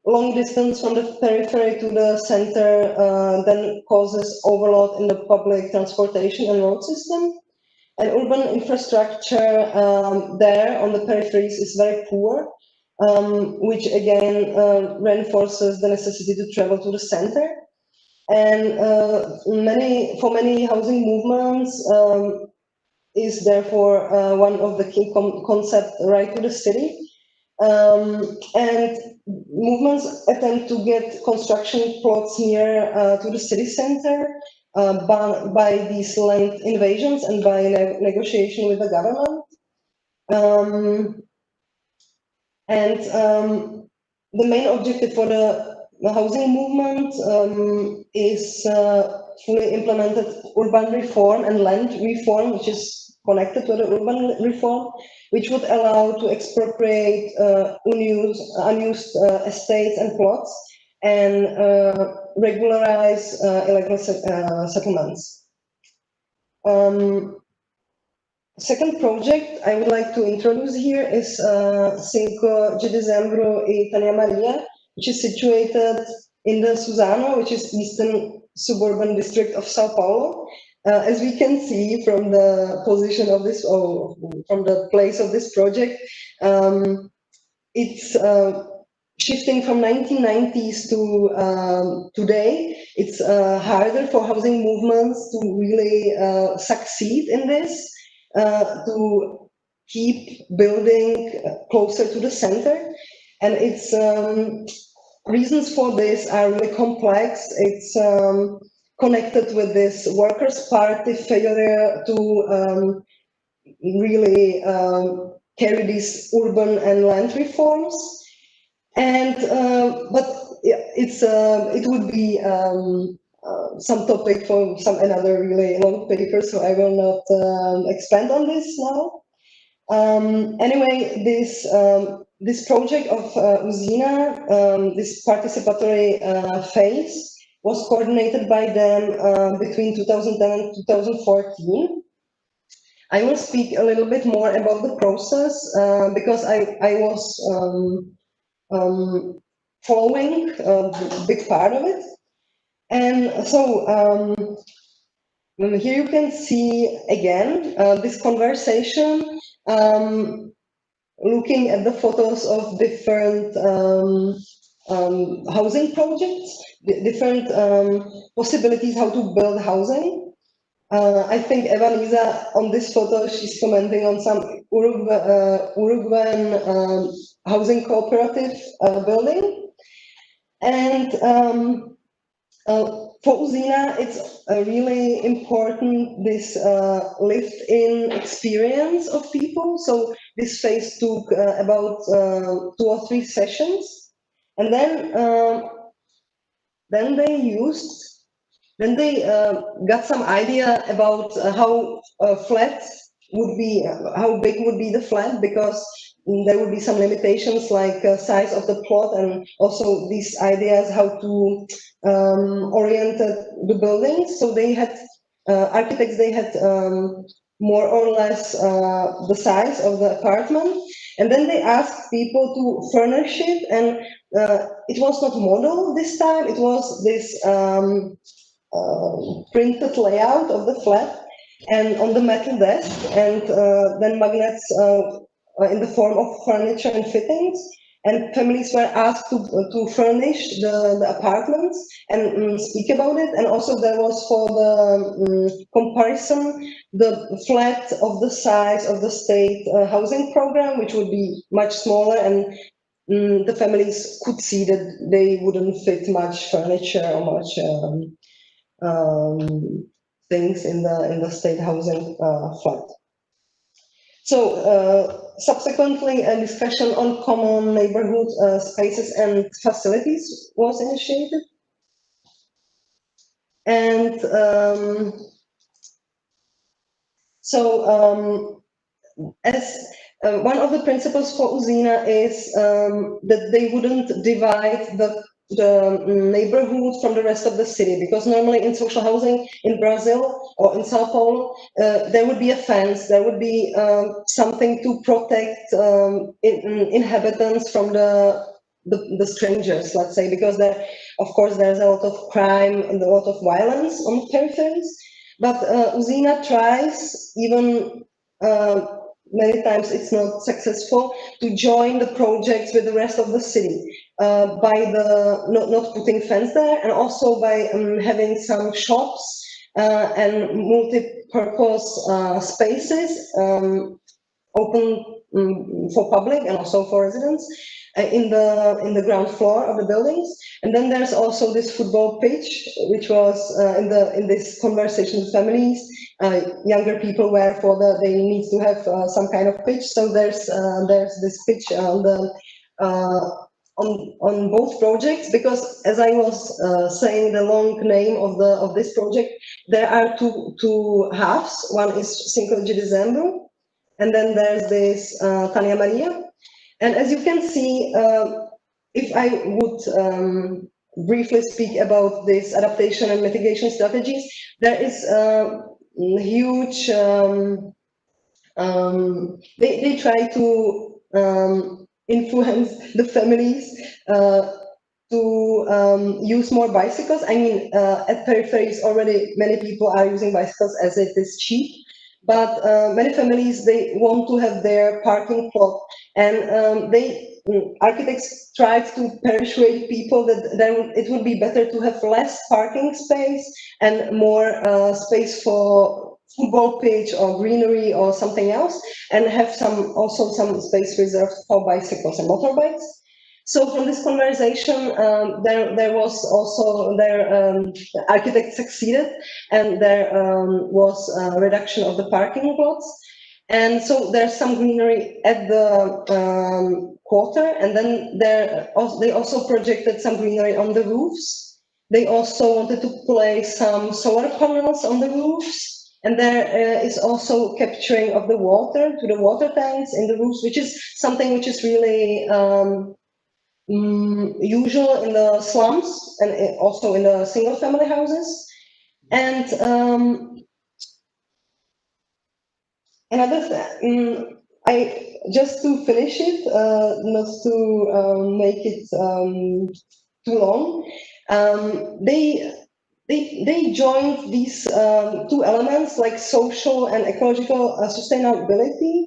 long distance from the periphery to the center then causes overload in the public transportation and road system. And urban infrastructure there on the peripheries is very poor, which again reinforces the necessity to travel to the center. And for many housing movements is therefore one of the key concepts right to the city. And movements attempt to get construction plots near to the city center by these land invasions and by negotiation with the government. The main objective for the housing movement is fully implemented urban reform and land reform, which is connected to the urban reform, which would allow to expropriate unused estates and plots and regularize illegal settlements. Second project I would like to introduce here is 5 de Dezembro e Tânia Maria, which is situated in the Suzano, which is eastern suburban district of Sao Paulo. As we can see from the position of this, or from the place of this project, it's shifting from 1990s to today. It's harder for housing movements to really succeed in this, to keep building closer to the center. And its reasons for this are really complex. It's connected with this Workers' Party failure to really carry these urban and land reforms. And but it would be some topic for another really long paper, so I will not expand on this now. Anyway, this project of Uzina, this participatory phase, was coordinated by them between 2010 and 2014. I will speak a little bit more about the process because I was following a big part of it. And so here you can see again this conversation, looking at the photos of different housing projects, different possibilities how to build housing. I think Eva Lisa on this photo, she's commenting on some Uruguayan housing cooperative building. And for Uzina, it's really important, this lived-in experience of people. So this phase took about 2 or 3 sessions. And then they got some idea about how flat would be, how big would be the flat, because there would be some limitations like size of the plot, and also these ideas how to orient the buildings. So they had architects, they had more or less the size of the apartment, and then they asked people to furnish it, and it was not model this time, it was this printed layout of the flat and on the metal desk, and then magnets in the form of furniture and fittings, and families were asked to furnish the apartments and speak about it. And also there was for the comparison the flat of the size of the state housing program, which would be much smaller, and the families could see that they wouldn't fit much furniture or much things in the state housing flat. So subsequently, a discussion on common neighborhood spaces and facilities was initiated. And as one of the principles for Uzina is that they wouldn't divide the neighborhood from the rest of the city, because normally in social housing in Brazil or in Sao Paulo, there would be a fence, there would be something to protect inhabitants from the strangers, let's say, because there, of course, there's a lot of crime and a lot of violence on the peripheries. But Uzina tries, even many times it's not successful, to join the projects with the rest of the city by not putting fence there, and also by having some shops and multi-purpose spaces open for public and also for residents in the ground floor of the buildings. And then there's also this football pitch, which was in this conversation with families. Younger people were they need to have some kind of pitch. So there's this pitch on both projects, because as I was saying, the long name of this project, there are two halves. One is 5 de Dezembro, and then there's this Tania Maria. And as you can see, if I would briefly speak about this adaptation and mitigation strategies, there is huge, they try to influence the families to use more bicycles. I mean, at peripheries already many people are using bicycles as it is cheap, but many families, they want to have their parking plot, and architects tried to persuade people that it would be better to have less parking space and more space for football pitch or greenery or something else, and have also some space reserved for bicycles and motorbikes. So from this conversation, there was also the architect succeeded, and there was a reduction of the parking lots. And so there's some greenery at the quarter, and then they also projected some greenery on the roofs. They also wanted to place some solar panels on the roofs, and there is also capturing of the water to the water tanks in the roofs, which is something which is really usual in the slums and also in the single-family houses. And another thing, I just to finish it, not to make it too long. They joined these two elements like social and ecological sustainability,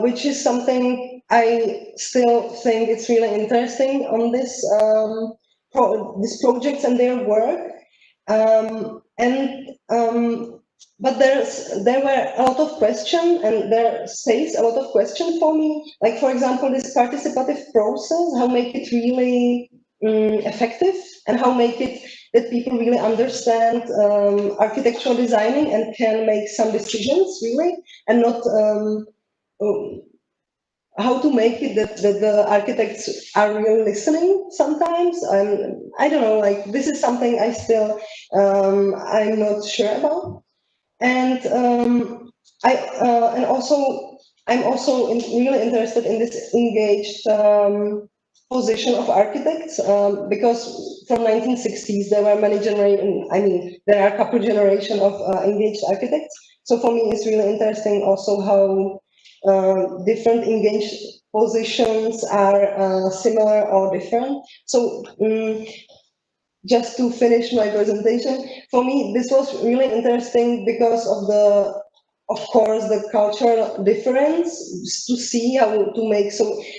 which is something I still think it's really interesting on this these projects and their work. But there were a lot of questions, and there stays a lot of questions for me. Like, for example, this participative process, how make it really effective, and how make it that people really understand architectural designing and can make some decisions really, and not how to make it that the architects are really listening sometimes. I don't know, like this is something I still I'm not sure about. And I'm also really interested in this engaged position of architects, because from 1960s there were many generations. I mean, there are a couple generation of engaged architects. So for me, it's really interesting also how different engaged positions are similar or different. So. Just to finish my presentation, for me, this was really interesting because of course, the cultural difference, to see how to make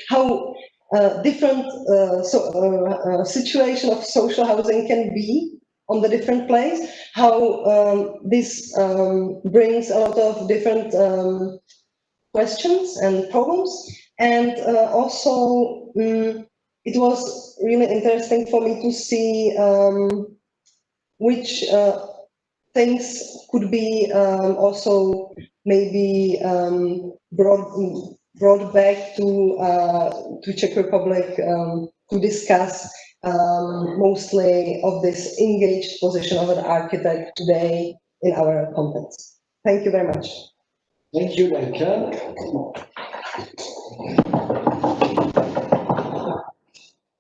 how different situation of social housing can be on the different place, how this brings a lot of different questions and problems, and also it was really interesting for me to see which things could be also maybe brought back to Czech Republic to discuss mostly of this engaged position of an architect today in our context. Thank you very much. Thank you, Lenka.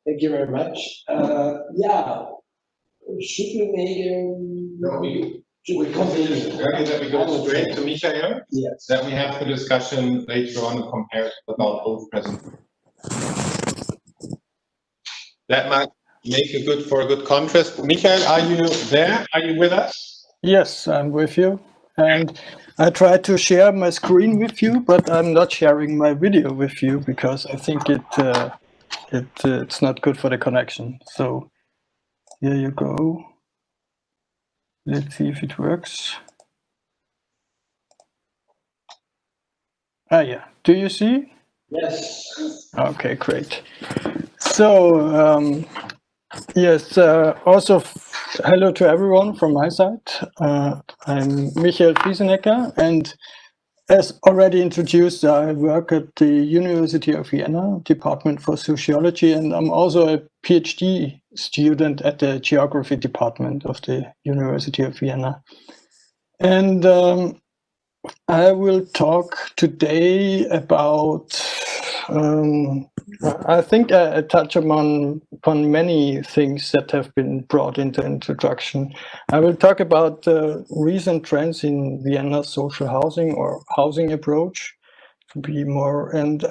Thank you very much. Yeah, should we make we continue. That we go straight to Michael. Yes. That we have the discussion later on compared about both present. That might make a good contrast. Michael, are you there? Are you with us? Yes, I'm with you. And I try to share my screen with you, but I'm not sharing my video with you because I think it's not good for the connection. So here you go. Let's see if it works. Ah, yeah. Do you see? Yes. Okay, great. So, yes, also hello to everyone from my side. I'm Michael Friesenecker, and as already introduced, I work at the University of Vienna, Department for Sociology, and I'm also a PhD student at the Geography Department of the University of Vienna. And I will talk today about, I think I touch upon many things that have been brought into introduction. I will talk about the recent trends in Vienna's social housing or housing approach, to be more, and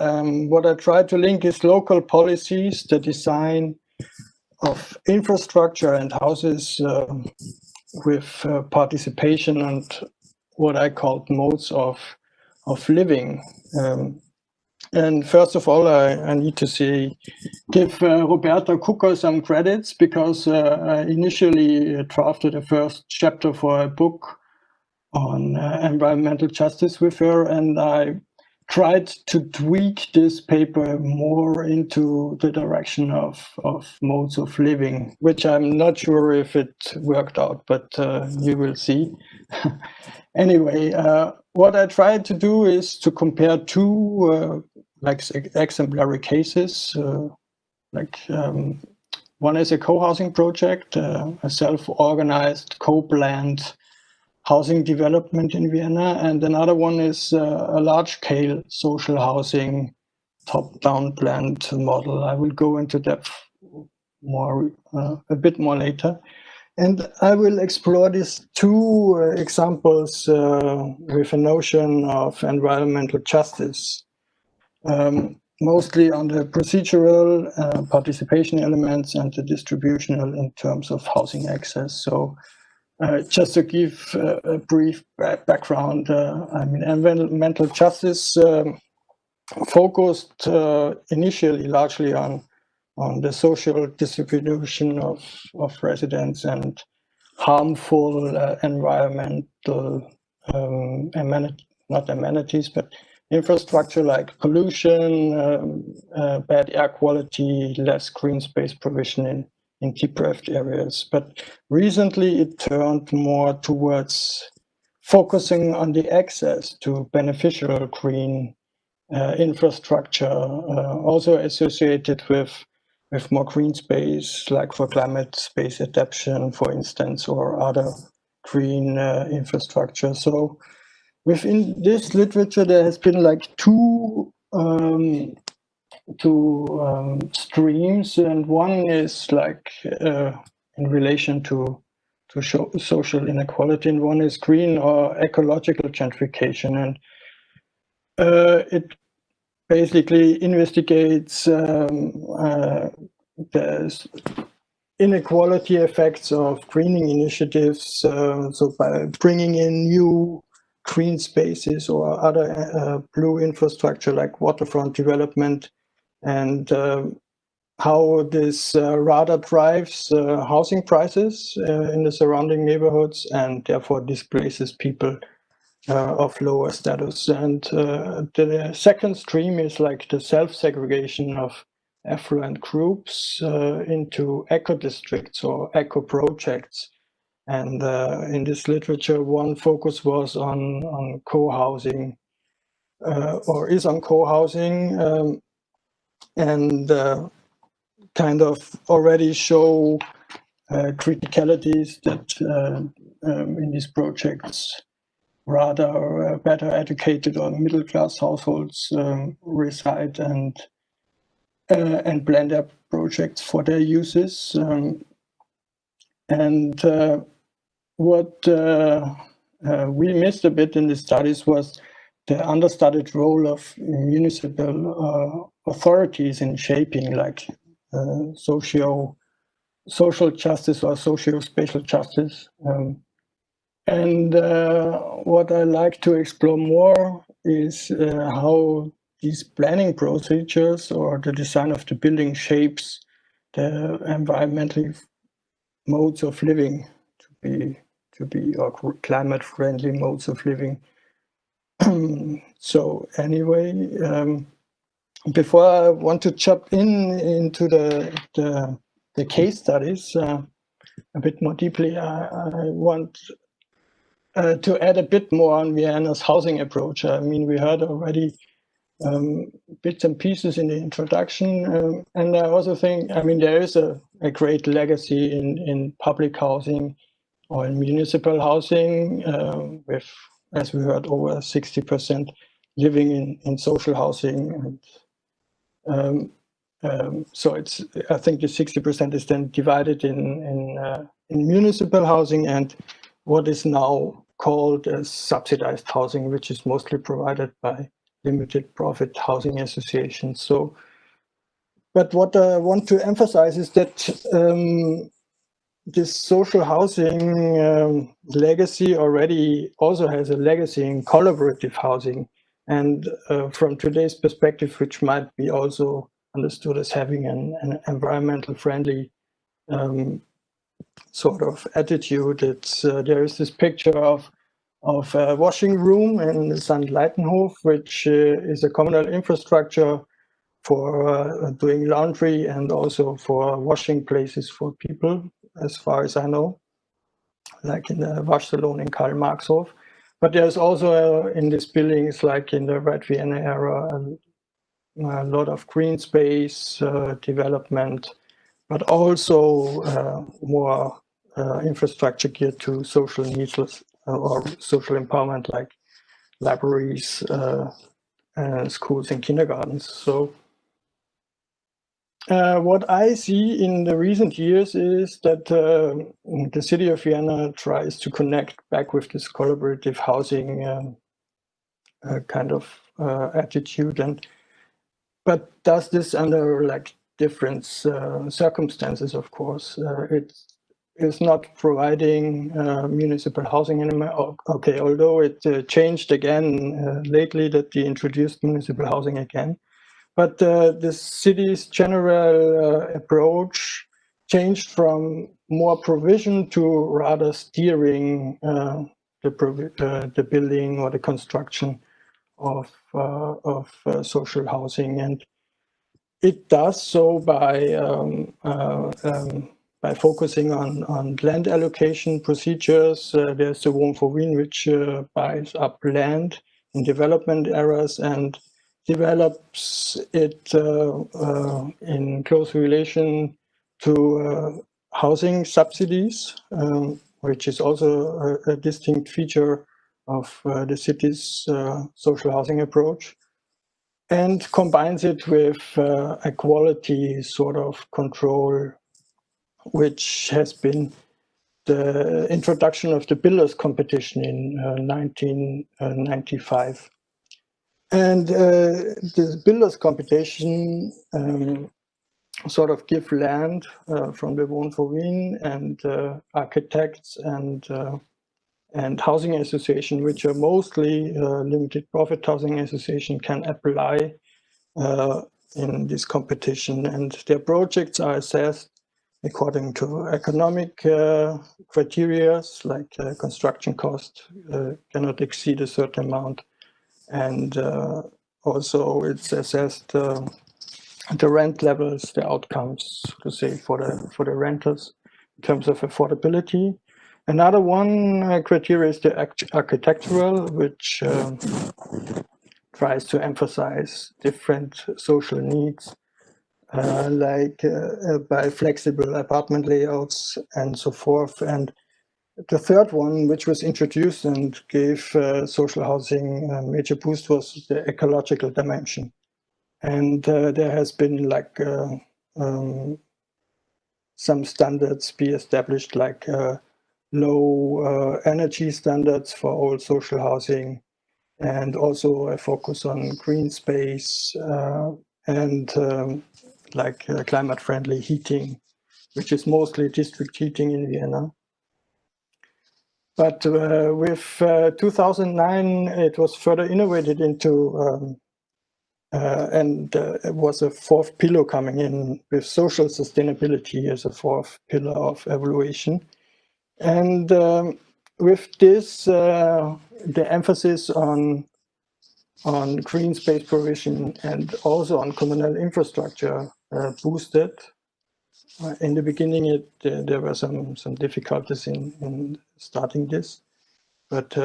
what I try to link is local policies, the design of infrastructure and houses with participation and what I call modes of living. And first of all, I need to give Roberta Cucca some credits, because I initially drafted the first chapter for a book on environmental justice with her, and I tried to tweak this paper more into the direction of modes of living, which I'm not sure if it worked out, but you will see. Anyway, what I tried to do is to compare two exemplary cases. One is a co-housing project, a self-organized, co-planned housing development in Vienna, and another one is a large-scale social housing top-down planned model. I will go into depth more a bit more later. And I will explore these two examples with a notion of environmental justice, mostly on the procedural participation elements and the distributional in terms of housing access. So just to give a brief background, I mean, environmental justice focused initially largely on the social distribution of residents and harmful environmental not amenities, but infrastructure like pollution, bad air quality, less green space provision in deprived areas. But recently it turned more towards focusing on the access to beneficial green infrastructure, also associated with more green space, like for climate space adaptation, for instance, or other green infrastructure. So within this literature, there has been like two streams, and one is like in relation to social inequality, and one is green or ecological gentrification. And it basically investigates the inequality effects of greening initiatives. So by bringing in new green spaces or other blue infrastructure like waterfront development, and how this rather drives housing prices in the surrounding neighborhoods and therefore displaces people of lower status. And the second stream is like the self-segregation of affluent groups into eco-districts or eco-projects. And in this literature, one focus was on co-housing, or is on co-housing, and kind of already show criticalities that in these projects rather better educated or middle class households reside and plan their projects for their uses. And what we missed a bit in the studies was the understudied role of municipal authorities in shaping like social justice or socio-spatial justice. And what I like to explore more is how these planning procedures or the design of the building shapes the environmentally modes of living to be or climate-friendly modes of living. So anyway, before I want to jump into the case studies a bit more deeply, I want to add a bit more on Vienna's housing approach. I mean, we heard already bits and pieces in the introduction, and I also think, I mean, there is a great legacy in public housing or in municipal housing, with, as we heard, over 60% living in social housing. And so it's, I think the 60% is then divided in municipal housing and what is now called as subsidized housing, which is mostly provided by limited profit housing associations. So, but what I want to emphasize is that this social housing legacy already also has a legacy in collaborative housing. And from today's perspective, which might be also understood as having an environmental friendly sort of attitude, it's there is this picture of of a washing room in St. Leitenhof, which is a communal infrastructure for doing laundry and also for washing places for people, as far as I know, like in the wash salon in Karl-Marx-Hof. But there's also in these buildings, like in the Red Vienna era, a lot of green space development, but also more infrastructure geared to social needs or social empowerment, like libraries, schools and kindergartens. So what I see in the recent years is that the city of Vienna tries to connect back with this collaborative housing kind of attitude, but does this under like different circumstances, of course. It is not providing municipal housing anymore. Okay, although it changed again lately, that they introduced municipal housing again. But the city's general approach changed from more provision to rather steering the building or the construction of social housing, and it does so by focusing on land allocation procedures. There's the Wohn for Wien, which buys up land in development areas and develops it in close relation to housing subsidies, which is also a distinct feature of the city's social housing approach, and combines it with a quality sort of control, which has been the introduction of the builders competition in 1995. And this builders competition sort of give land from the Wohn for Wien and architects and housing association, which are mostly limited profit housing association, can apply in this competition, and their projects are assessed according to economic criteria, like construction cost cannot exceed a certain amount, and also it's assessed the rent levels, the outcomes, to say, for the renters in terms of affordability. Another one criteria is the architectural, which tries to emphasize different social needs, like by flexible apartment layouts and so forth. And the third one, which was introduced and gave social housing a major boost, was the ecological dimension. And there has been like some standards be established, like low energy standards for all social housing, and also a focus on green space and like climate-friendly heating, which is mostly district heating in Vienna. But with 2009, it was further innovated into, and it was a fourth pillar coming in with social sustainability as a fourth pillar of evaluation. And with this, the emphasis on green space provision and also on communal infrastructure boosted. In the beginning, there were some difficulties in starting this, but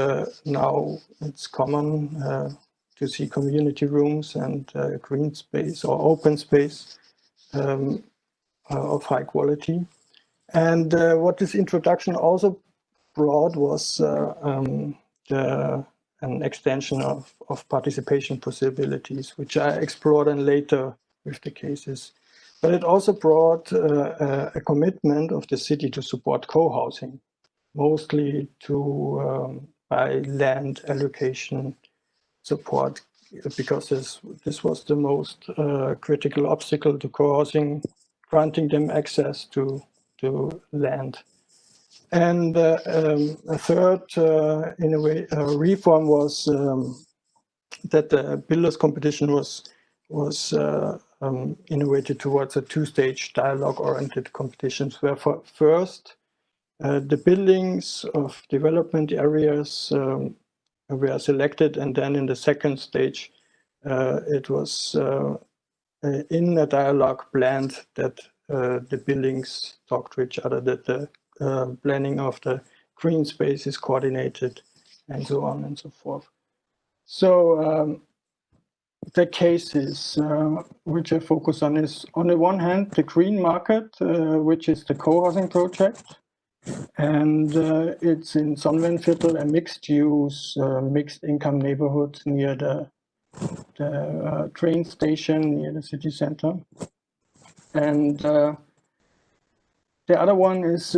now it's common to see community rooms and green space or open space of high quality. And what this introduction also brought was an extension of participation possibilities, which I explored and later with the cases. But it also brought a commitment of the city to support co-housing, mostly to by land allocation support, because this was the most critical obstacle to co-housing, granting them access to land. And a third, in a way, reform was that the builders competition was innovated towards a two-stage dialogue-oriented competitions, where first The buildings of development areas were selected, and then in the second stage, it was in a dialogue planned that the buildings talk to each other, that the planning of the green space is coordinated, and so on and so forth. So the cases which I focus on is, on the one hand, the green market, which is the co-housing project. And it's in Sonnenviertel, a mixed-use, mixed-income neighborhood near the train station, near the city center. And the other one is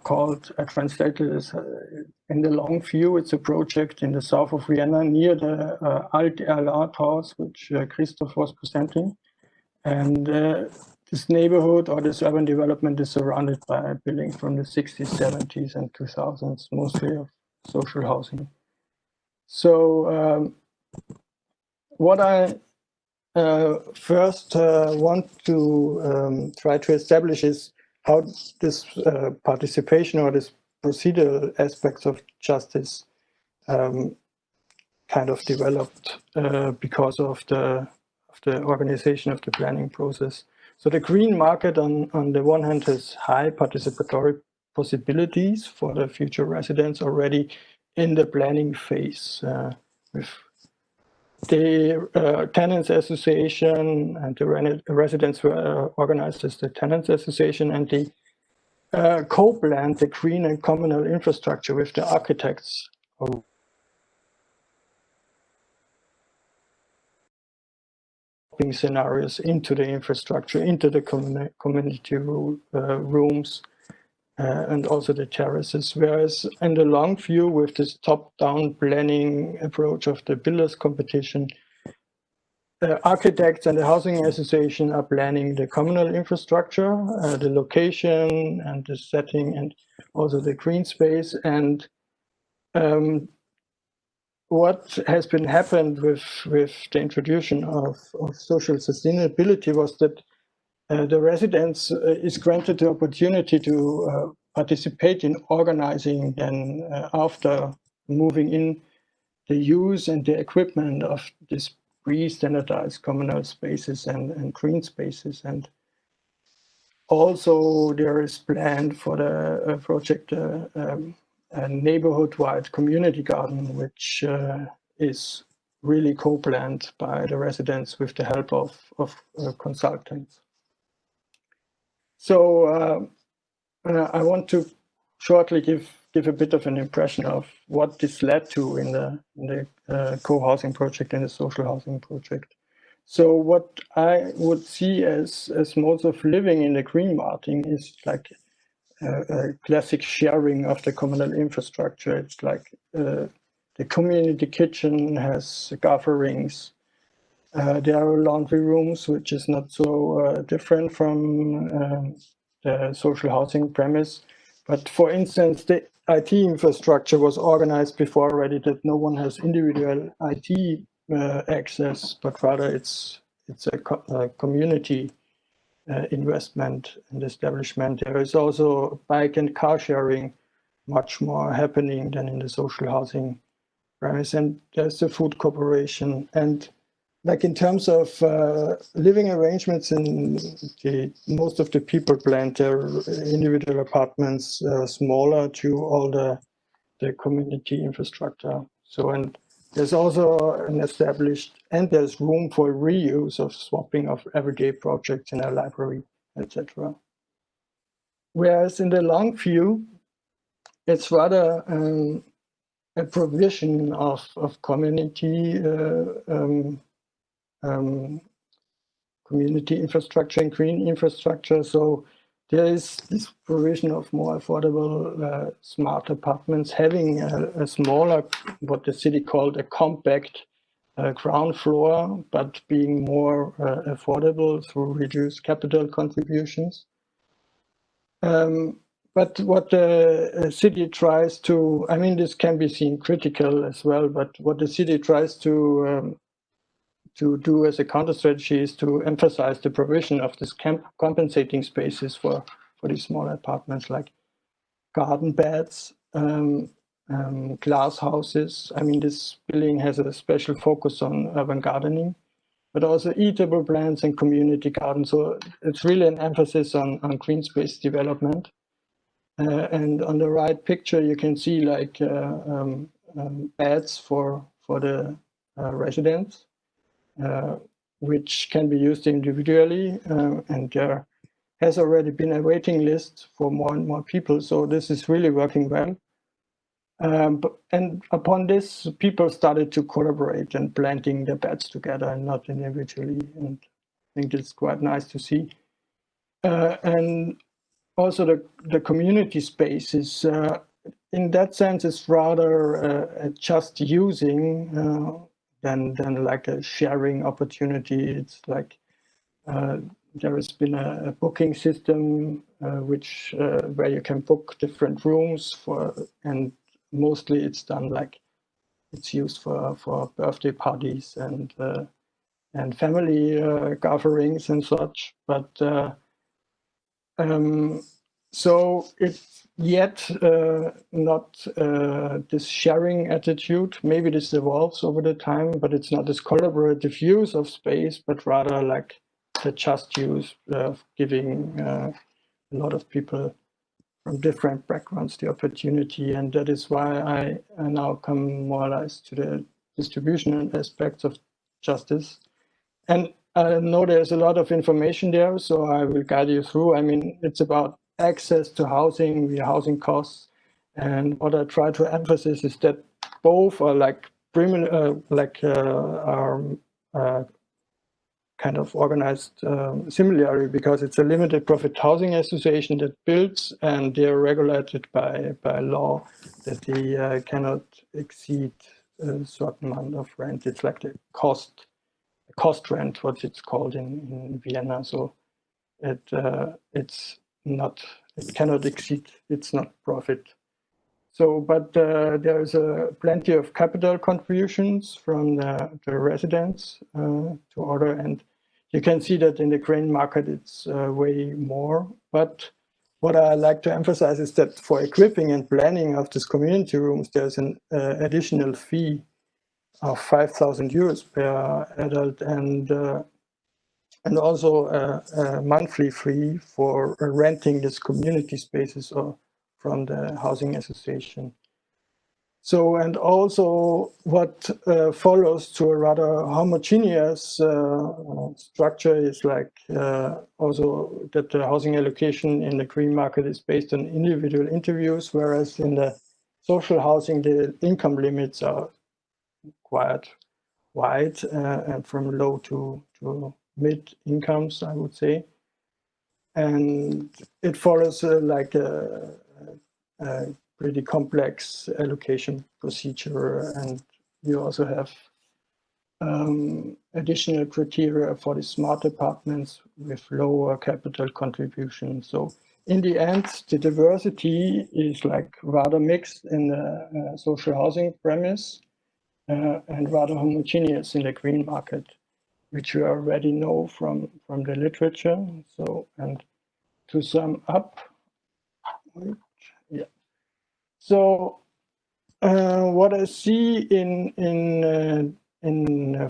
called, translated as in the long view. It's a project in the south of Vienna near the Alt house, which Christoph was presenting. And this neighborhood or this urban development is surrounded by buildings from the 60s, 70s, and 2000s, mostly of social housing. So what I first want to try to establish is how this participation or this procedural aspects of justice kind of developed because of the organization of the planning process. So the green market on the one hand has high participatory possibilities for the future residents already in the planning phase, with the tenants association, and the residents were organized as the tenants association, and the co-planned the green and communal infrastructure with the architects. Scenarios into the infrastructure, into the community rooms, and also the terraces. Whereas in the long view, with this top-down planning approach of the builders competition, the architects and the housing association are planning the communal infrastructure, the location and the setting, and also the green space. And what has been happened with the introduction of social sustainability was that the residents is granted the opportunity to participate in organizing, and after moving in, the use and the equipment of these pre-standardized communal spaces and green spaces. And also there is planned for the project a neighborhood-wide community garden, which is really co-planned by the residents with the help of consultants. So I want to shortly give a bit of an impression of what this led to in the co-housing project and the social housing project. So what I would see as modes of living in the green market is like a classic sharing of the communal infrastructure. It's like the community kitchen has gatherings. There are laundry rooms, which is not so different from the social housing premise. But for instance, the IT infrastructure was organized before already that no one has individual IT access, but rather it's a community investment and establishment. There is also bike and car sharing, much more happening than in the social housing premise. And there's the food corporation. And like in terms of living arrangements, in most of the people planned their individual apartments smaller to all the community infrastructure. So, and there's also an established, and there's room for reuse of swapping of everyday projects in a library, etc. Whereas in the long view, it's rather a provision of community community infrastructure and green infrastructure. So there is this provision of more affordable smart apartments, having a smaller, what the city called a compact ground floor, but being more affordable through reduced capital contributions. But what the city tries to, I mean, this can be seen critical as well, but what the city tries to do as a counter strategy is to emphasize the provision of this compensating spaces for these small apartments. Like garden beds, glass houses. I mean, this building has a special focus on urban gardening, but also eatable plants and community gardens. So it's really an emphasis on green space development. And on the right picture, you can see like beds for the residents, which can be used individually, and there has already been a waiting list for more and more people. So this is really working well. And upon this, people started to collaborate and planting the beds together and not individually. And I think it's quite nice to see. And also the community space is, in that sense, is rather just using than like a sharing opportunity. It's like there has been a booking system which where you can book different rooms for, and mostly it's done like it's used for birthday parties and family gatherings and such. But so it's yet not this sharing attitude. Maybe this evolves over the time, but it's not this collaborative use of space, but rather like the just use of giving a lot of people from different backgrounds the opportunity. And that is why I now come more or less to the distribution aspects of justice. And I know there's a lot of information there, so I will guide you through. I mean, it's about access to housing, the housing costs. And what I try to emphasize is that both are like kind of organized similarly, because it's a limited profit housing association that builds, and they're regulated by law that they cannot exceed a certain amount of rent. It's like the cost rent, what it's called in Vienna. So it's not, it cannot exceed, it's not profit. So, but there is plenty of capital contributions from the residents to order, and you can see that in the grain market it's way more. But what I like to emphasize is that for equipping and planning of these community rooms, there's an additional fee of 5,000 euros per adult, and also a monthly fee for renting these community spaces or from the housing association. So, and also what follows to a rather homogeneous structure is like also that the housing allocation in the green market is based on individual interviews, whereas in the social housing, the income limits are quite wide and from low to mid incomes, I would say. And it follows like a pretty complex allocation procedure, and you also have additional criteria for the smart apartments with lower capital contribution. So in the end, the diversity is like rather mixed in the social housing premise and rather homogeneous in the green market, which you already know from the literature. So, and to sum up, yeah. So what I see in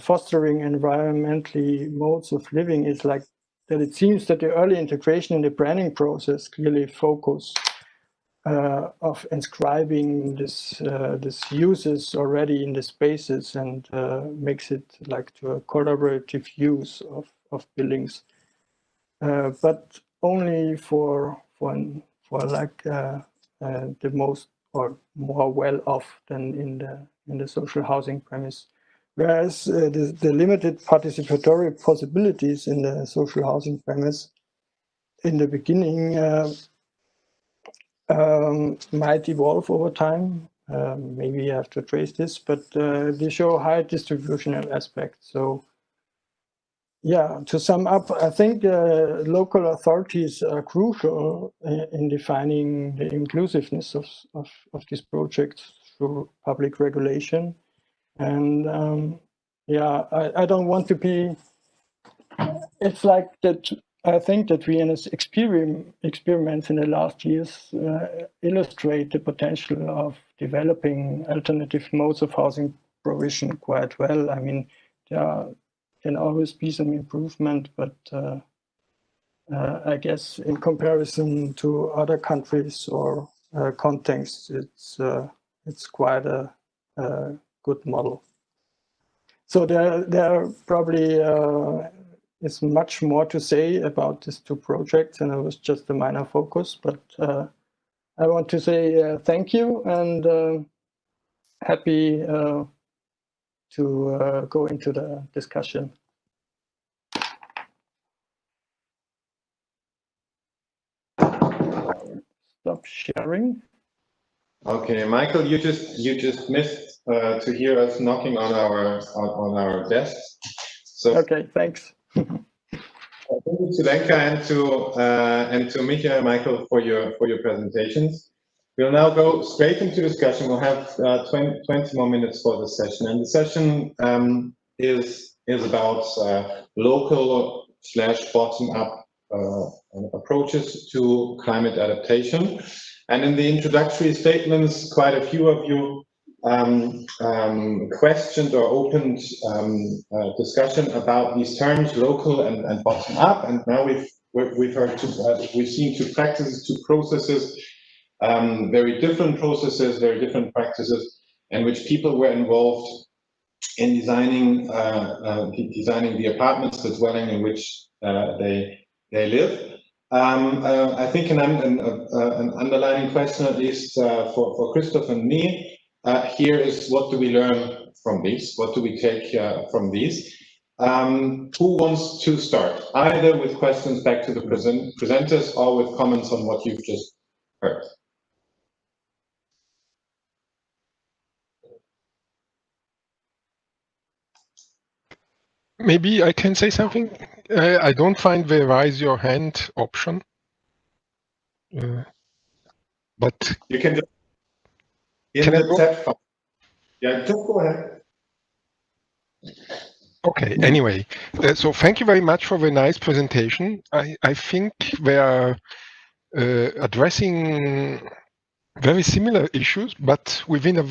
fostering environmentally modes of living is like that it seems that the early integration in the planning process clearly focus of inscribing this uses already in the spaces, and makes it like to a collaborative use of buildings, but only for like the most or more well off than in the social housing premise. Whereas the limited participatory possibilities in the social housing premise in the beginning might evolve over time. Maybe you have to trace this, but they show high distributional aspects. So yeah, to sum up, I think local authorities are crucial in defining the inclusiveness of these projects through public regulation. And yeah, I don't want to be, it's like that I think that Vienna's experiments in the last years illustrate the potential of developing alternative modes of housing provision quite well. I mean, there can always be some improvement, but I guess in comparison to other countries or contexts, it's quite a good model. So there probably is much more to say about these two projects, and it was just a minor focus. But I want to say thank you, and happy to go into the discussion. Stop sharing. Okay, Michael, you just missed to hear us knocking on our desks. So Okay, thanks. thank you to Lenka and to Micha and Michael for your presentations. We'll now go straight into discussion. We'll have 20 more minutes for the session, and the session is about local / bottom-up approaches to climate adaptation. And in the introductory statements, quite a few of you questioned or opened discussion about these terms, local and bottom up. And now we've seen two practices, two processes, very different processes, very different practices, in which people were involved in designing the apartments, the dwelling in which they live. I think an underlying question, at least for Christoph and me, here is: what do we learn from these? What do we take from these? Who wants to start? Either with questions back to the presenters or with comments on what you've just heard. Maybe I can say something. I don't find the raise your hand option, but you can just in the chat box. Yeah, just go ahead. Okay. Anyway, so thank you very much for the nice presentation. I think we are addressing very similar issues, but within a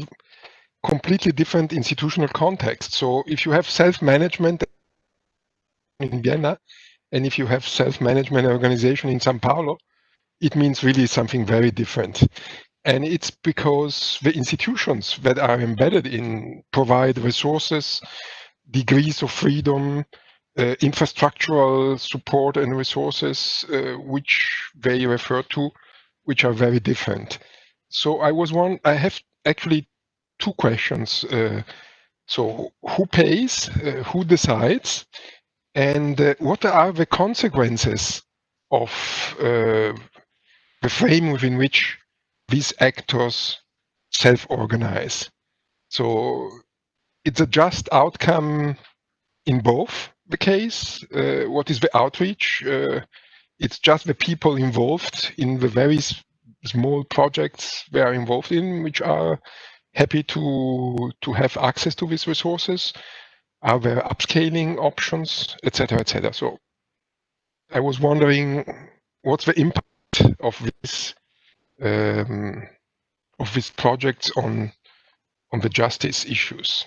completely different institutional context. So if you have self-management in Vienna, and if you have self-management organization in São Paulo, it means really something very different. And it's because the institutions that are embedded in provide resources, degrees of freedom, infrastructural support and resources, which they refer to, which are very different. So I have actually two questions. So who pays, who decides, and what are the consequences of the frame within which these actors self-organize? So it's a just outcome in both the case. What is the outreach? It's just the people involved in the very small projects they are involved in, which are happy to have access to these resources. Are there upscaling options, etc., etc.? So I was wondering, what's the impact of these projects on the justice issues?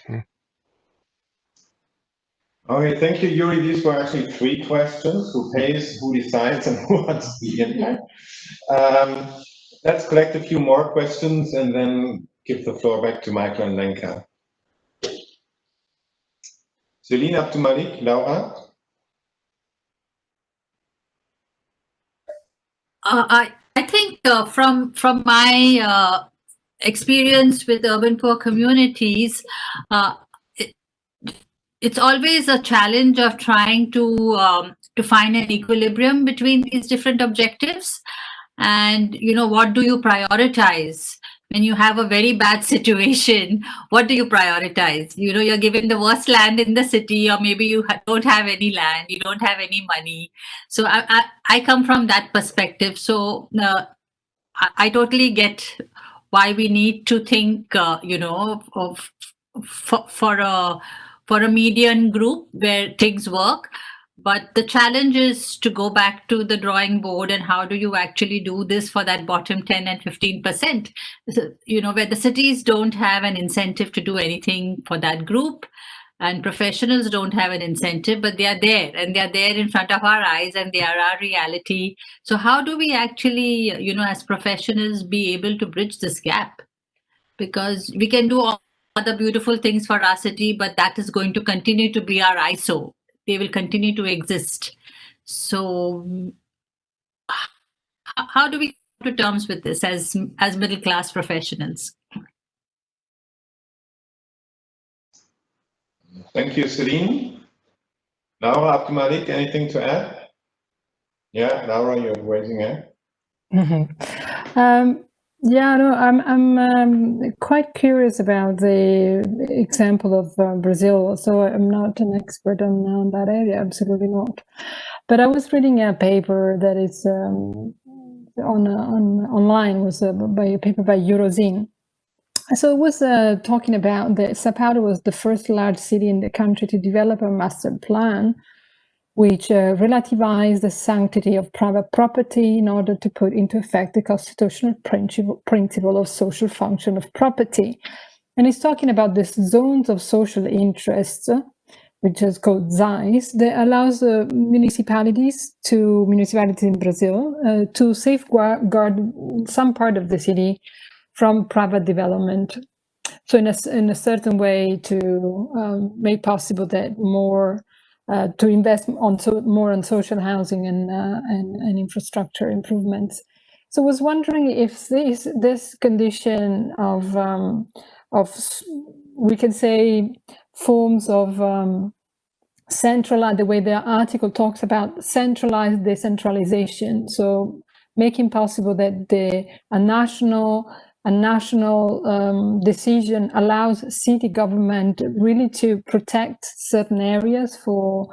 Okay, thank you, Yuri. These were actually three questions: who pays, who decides, and what's the impact? Let's collect a few more questions and then give the floor back to Michael and Lenka. Celine, Abdumalik, Laura? I think from my experience with urban poor communities, it's always a challenge of trying to find an equilibrium between these different objectives. And what do you prioritize when you have a very bad situation? What do you prioritize? You're given the worst land in the city, or maybe you don't have any land, you don't have any money. So I come from that perspective. So I totally get why we need to think, for a median group where things work. But the challenge is to go back to the drawing board and how do you actually do this for that bottom 10 and 15%, where the cities don't have an incentive to do anything for that group and professionals don't have an incentive, but they are there and they are there in front of our eyes and they are our reality. So how do we actually, as professionals be able to bridge this gap? Because we can do all other beautiful things for our city, but that is going to continue to be our ISO. They will continue to exist. So how do we come to terms with this as middle class professionals? Thank you, Celine. Laura, Abdulmalik, anything to add? Yeah, Laura, you're raising hand. Yeah, no, I'm quite curious about the example of Brazil. So I'm not an expert on that area, absolutely not. But I was reading a paper that is online, was by a paper by Eurozine. So it was talking about that Sao Paulo was the first large city in the country to develop a master plan which relativized the sanctity of private property in order to put into effect the constitutional principle of social function of property. And he's talking about these zones of social interest, which is called ZAIs, that allows municipalities in Brazil to safeguard some part of the city from private development. So in a certain way to make possible that more to invest more on social housing and infrastructure improvements. So I was wondering if this condition of we can say forms of centralized, the way the article talks about centralized decentralization. So making possible that a national decision allows city government really to protect certain areas for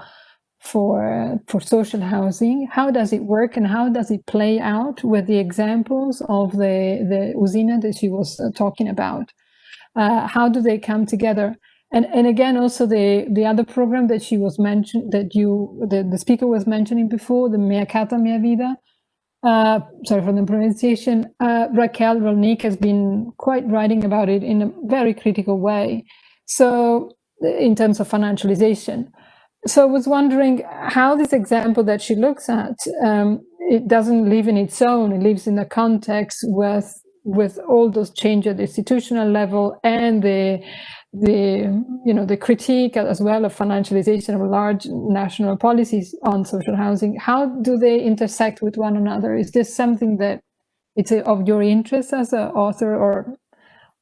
social housing. How does it work and how does it play out with the examples of the usina that she was talking about? How do they come together? And again, also the other program that she was mentioned, that the speaker was mentioning before, the Mia Casa Mia Vida. Sorry for the pronunciation. Raquel Rolnik has been quite writing about it in a very critical way. So in terms of financialization. So I was wondering how this example that she looks at, it doesn't live in its own, it lives in a context with all those changes at the institutional level and the critique as well of financialization of large national policies on social housing. How do they intersect with one another? Is this something that it's of your interest as an author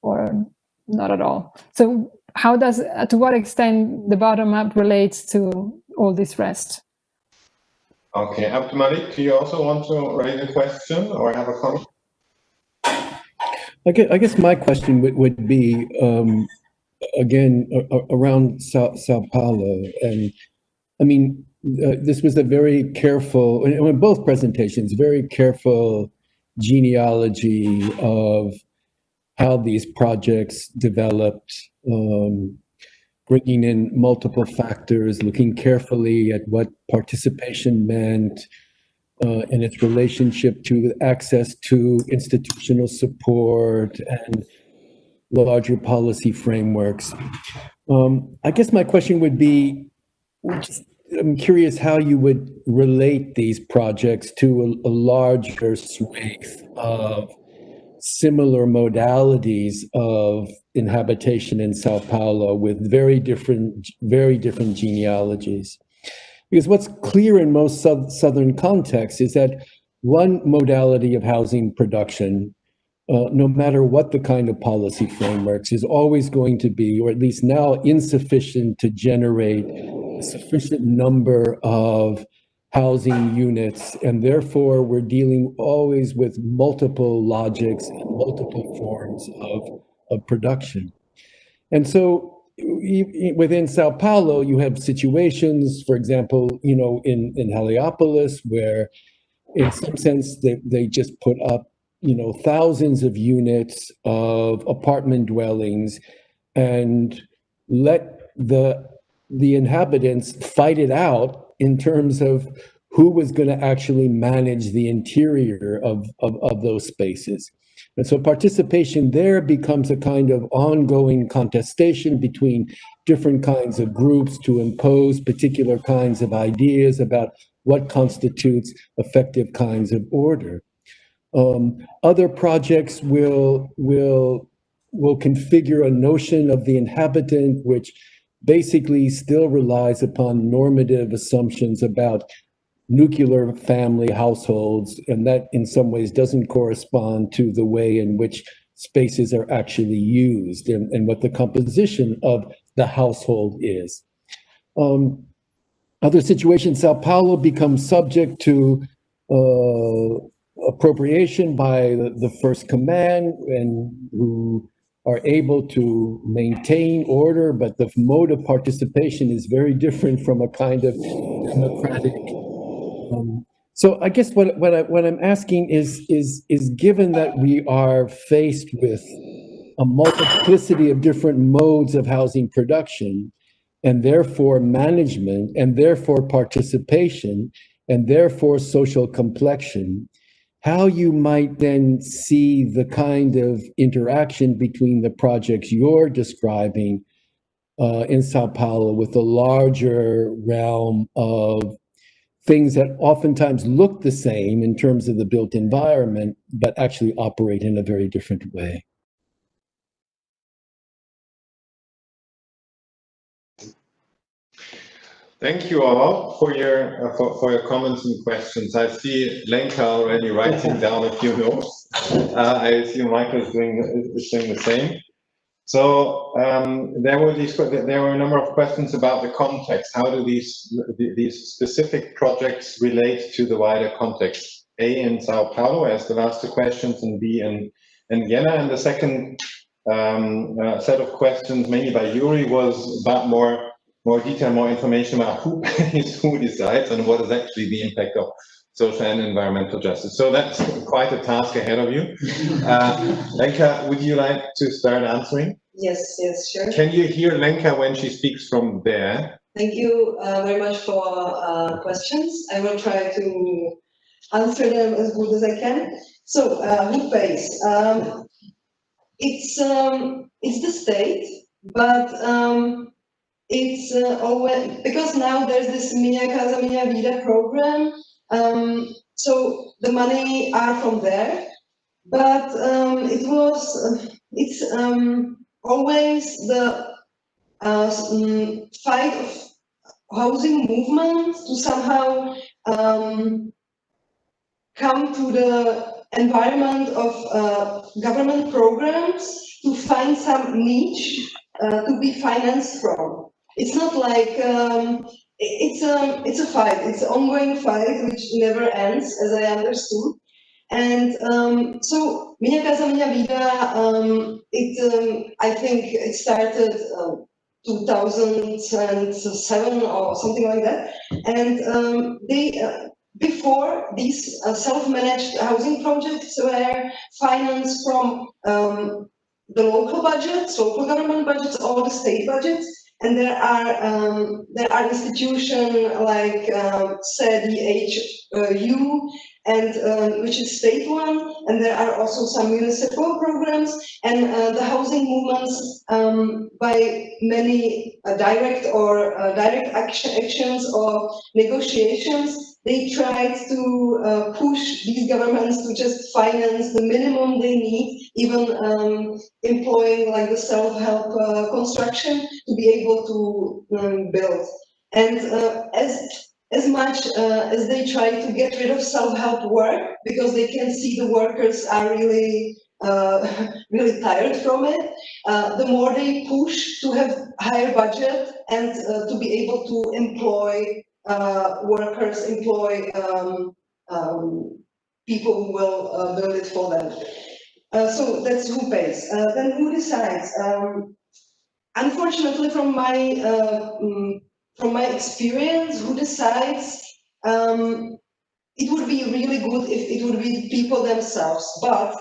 or not at all? So how does, to what extent the bottom up relates to all this rest? Okay, Abdulmalik, do you also want to raise a question or have a comment? I guess my question would be, again, around Sao Paulo. And I mean, this was a very careful, in both presentations, very careful genealogy of how these projects developed, bringing in multiple factors, looking carefully at what participation meant, and its relationship to access to institutional support and larger policy frameworks. I guess my question would be, I'm curious how you would relate these projects to a larger swathe of similar modalities of inhabitation in Sao Paulo with very different genealogies. Because what's clear in most southern contexts is that one modality of housing production, no matter what the kind of policy frameworks, is always going to be, or at least now, insufficient to generate a sufficient number of housing units. And therefore, we're dealing always with multiple logics and multiple forms of production. And so within Sao Paulo, you have situations, for example, in Heliopolis, where in some sense they just put up, thousands of units of apartment dwellings and let the inhabitants fight it out in terms of who was going to actually manage the interior of those spaces. And so participation there becomes a kind of ongoing contestation between different kinds of groups to impose particular kinds of ideas about what constitutes effective kinds of order. Other projects will configure a notion of the inhabitant, which basically still relies upon normative assumptions about nuclear family households, and that in some ways doesn't correspond to the way in which spaces are actually used and what the composition of the household is. Other situations, Sao Paulo becomes subject to appropriation by the first command, and who are able to maintain order, but the mode of participation is very different from a kind of democratic. So I guess what I'm asking is given that we are faced with a multiplicity of different modes of housing production, and therefore management, and therefore participation, and therefore social complexion, how you might then see the kind of interaction between the projects you're describing in Sao Paulo with the larger realm of things that oftentimes look the same in terms of the built environment, but actually operate in a very different way. Thank you all for your comments and questions. I see Lenka already writing down a few notes. I assume Michael is doing the same. So there were a number of questions about the context. How do these specific projects relate to the wider context? A, in Sao Paulo, as the last two questions, and B, in Vienna. And the second set of questions, mainly by Yuri, was about more detail, more information about who pays, who decides, and what is actually the impact of social and environmental justice. So that's quite a task ahead of you. Lenka, would you like to start answering? Yes, sure. Can you hear Lenka when she speaks from there? Thank you very much for questions. I will try to answer them as good as I can. So, who pays? It's the state, but it's always, because now there's this Minha Casa Minha Vida program, so the money are from there, but it's always the fight of housing movement to somehow come to the environment of government programs to find some niche to be financed from. It's not like it's a fight. It's an ongoing fight which never ends, as I understood. And so Minha Casa Minha Vida, I think it started 2007 or something like that, and they. Before, these self-managed housing projects were financed from the local budgets, local government budgets, or the state budgets, and there are institutions like CDHU, and which is state one, and there are also some municipal programs, and the housing movements by many direct actions or negotiations. They tried to push these governments to just finance the minimum they need, even employing like the self-help construction to be able to build. And as much as they try to get rid of self-help work, because they can see the workers are really really tired from it, the more they push to have higher budget and to be able to employ workers, employ people who will build it for them. So that's who pays. Then who decides? Unfortunately, from my experience, who decides? It would be really good if it would be people themselves. But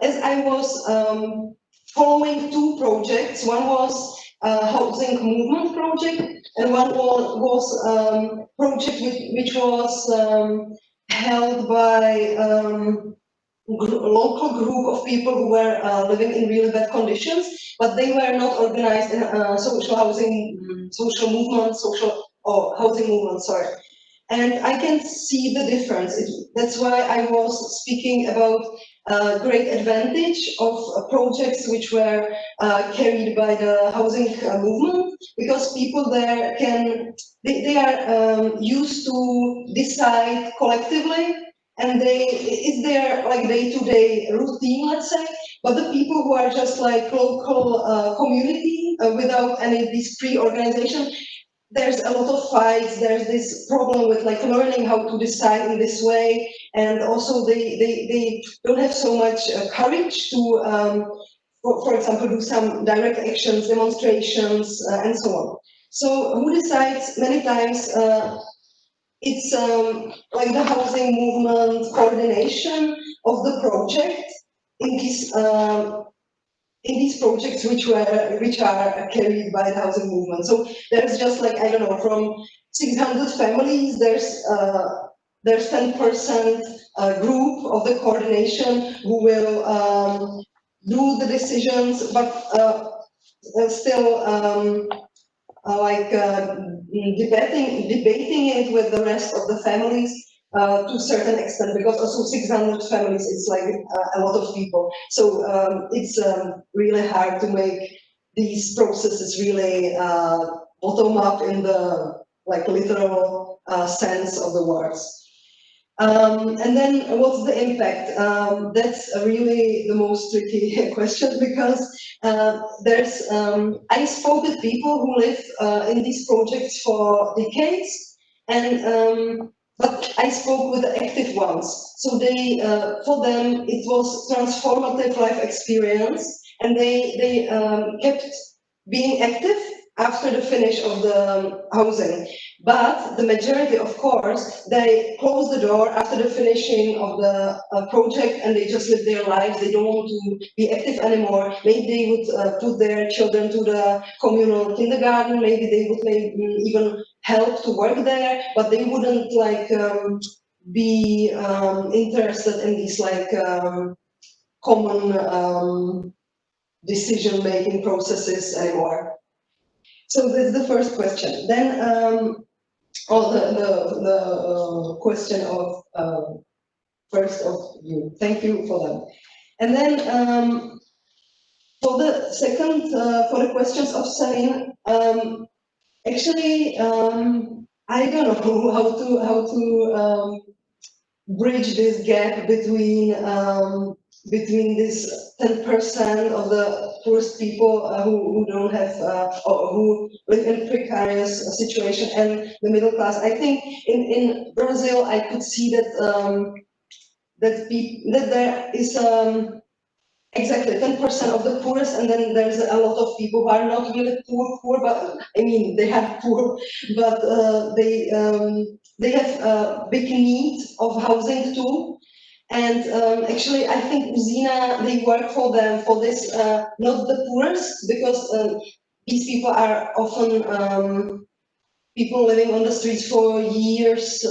as I was following two projects, one was housing movement project, and one was project which was held by local group of people who were living in really bad conditions, but they were not organized in social housing, social movement, housing movement, sorry. And I can see the difference. That's why I was speaking about great advantage of projects which were carried by the housing movement, because people there they are used to decide collectively, and it's their like day-to-day routine, let's say. But the people who are just like local community without any this pre-organization, there's a lot of fights. There's this problem with like learning how to decide in this way, and also they don't have so much courage to, for example, do some direct actions, demonstrations, and so on. So who decides? Many times it's like the housing movement coordination of the project in these projects which are carried by the housing movement. So there's just like, I don't know, from 600 families, there's 10% group of the coordination who will do the decisions, but still debating it with the rest of the families to a certain extent, because also 600 families is like a lot of people. So it's really hard to make these processes really bottom up in the like literal sense of the words. And then what's the impact? That's really the most tricky question, because I spoke with people who live in these projects for decades, and but I spoke with the active ones. So they, for them, it was transformative life experience, and they kept being active after the finish of the housing. But the majority, of course, they close the door after the finishing of the project, and they just live their lives. They don't want to be active anymore. Maybe they would put their children to the communal kindergarten. Maybe they would even help to work there, but they wouldn't like be interested in these like common decision-making processes anymore. So that's the first question. Then, the question of first of you. Thank you for that. And then for the second, for the questions of Celine, actually, I don't know how to bridge this gap between this 10% of the poorest people who don't have or who live in precarious situation and the middle class. I think in Brazil I could see that that there is exactly 10% of the poorest, and then there's a lot of people who are not really poor, but I mean they are poor, but they have a big need of housing too. And actually, I think Uzina, they work for them, for this, not the poorest, because these people are often people living on the streets for years.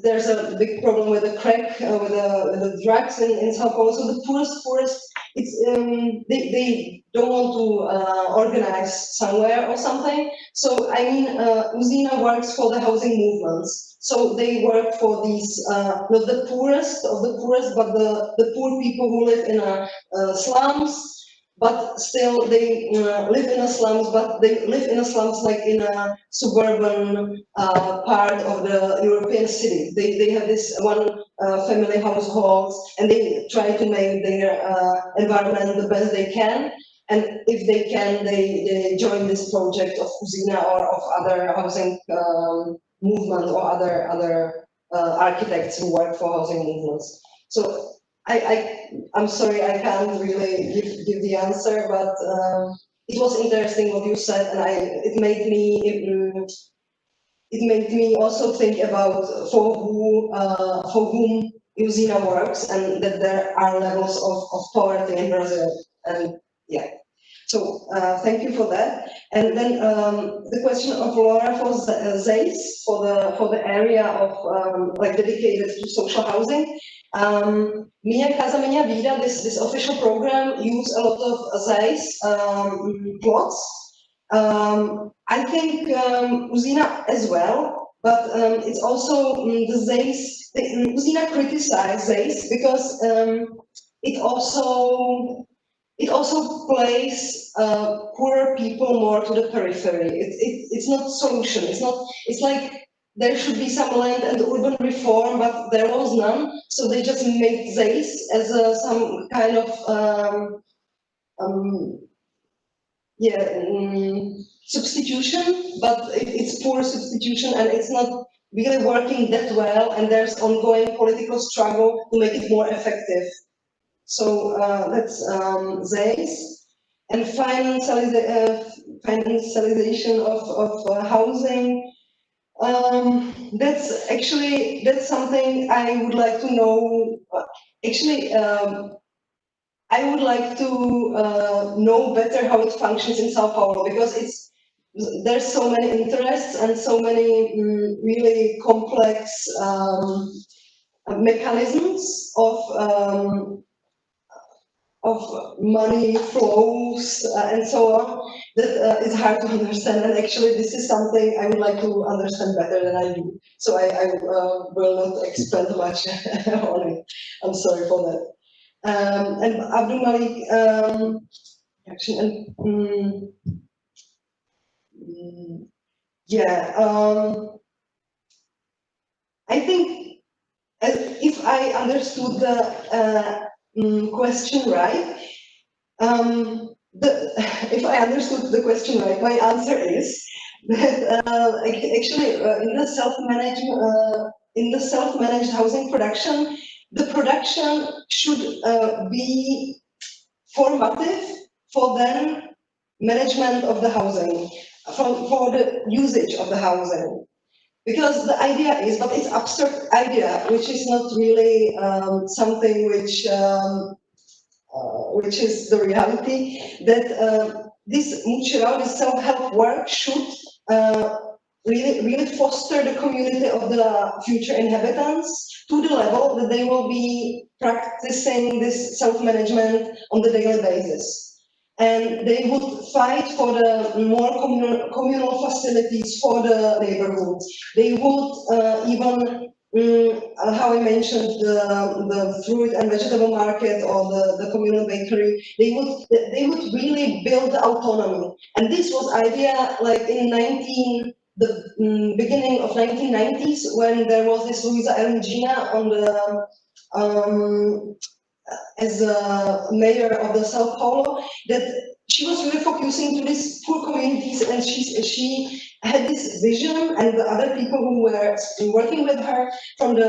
There's a big problem with the crack, with the drugs in Sao Paulo. So the poorest, it's they don't want to organize somewhere or something. So I mean, Uzina works for the housing movements. So they work for these not the poorest of the poorest, but the poor people who live in slums. But still, they live in a slums, but they live in a slums like in a suburban part of the European city. They have this one family households, and they try to make their environment the best they can. And if they can, they join this project of Uzina or of other housing movement or other architects who work for housing movements. So I'm sorry, I can't really give the answer, but it was interesting what you said, and it made me also think about for whom Uzina works, and that there are levels of poverty in Brazil, and yeah. So thank you for that. And then the question of Laura for ZEIS, for the area of like dedicated to social housing. Minha Casa Minha Vida, this official program, use a lot of ZEIS plots. I think Uzina as well, but it's also the ZEIS. Uzina criticized ZEIS because it also places poorer people more to the periphery. It's not solution. It's like there should be some land and urban reform, but there was none. So they just made ZEIS as some kind of substitution, but it's poor substitution, and it's not really working that well. And there's ongoing political struggle to make it more effective. So that's ZEIS. And financialization of housing. That's something I would like to know. Actually, I would like to know better how it functions in Sao Paulo, because there's so many interests and so many really complex mechanisms of money flows and so on, that it's hard to understand. And actually, this is something I would like to understand better than I do. So I will not expand much on it. I'm sorry for that. And Abdul Malik, I think if I understood the question right, if I understood the question right, my answer is that actually in the self-managed housing production, the production should be formative for then management of the housing, for the usage of the housing. Because the idea is, but it's abstract idea, which is not really something which is the reality, that this self-help work should really foster the community of the future inhabitants to the level that they will be practicing this self-management on the daily basis. And they would fight for the more communal facilities for the neighborhoods. They would even, how I mentioned, the fruit and vegetable market or the communal bakery, they would really build autonomy. And this was idea like in the beginning of 1990s, when there was this Luisa Erungina on the as a mayor of the Sao Paulo, that she was really focusing to these poor communities, and she had this vision, and the other people who were working with her from the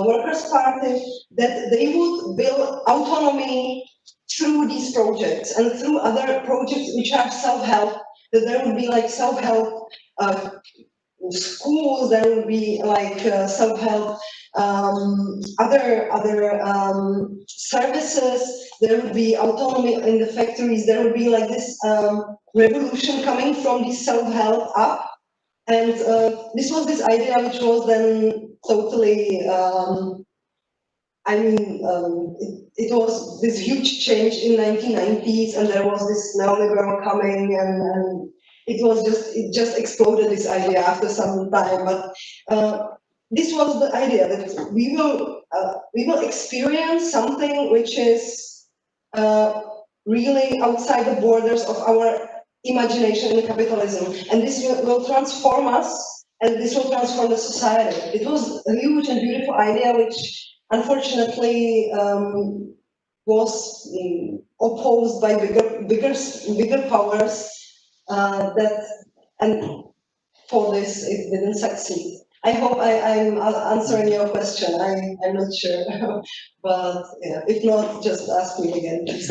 Workers' Party, that they would build autonomy through these projects and through other projects which are self-help, that there would be like self-help schools, there would be like self-help other services, there would be autonomy in the factories, there would be like this revolution coming from this self-help up. And this was this idea which was then totally, it was this huge change in 1990s, and there was this neoliberal coming, and it just exploded, this idea, after some time. But this was the idea that we will experience something which is really outside the borders of our imagination in capitalism, and this will transform us, and this will transform the society. It was a huge and beautiful idea, which unfortunately was opposed by bigger powers. And for this it didn't succeed. I hope I'm answering your question. I'm not sure, but yeah, if not, just ask me again, please.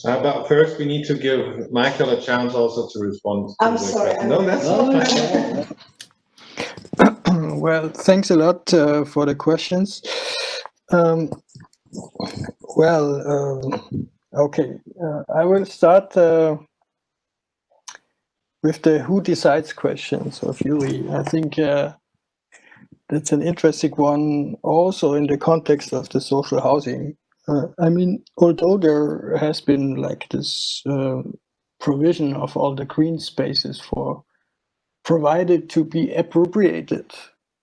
But first, we need to give Michael a chance also to respond. I'm sorry. No, that's fine. Well, thanks a lot for the questions. Okay, I will start with the who decides questions of Yuri. I think that's an interesting one also in the context of the social housing. I mean, although there has been like this provision of all the green spaces for provided to be appropriated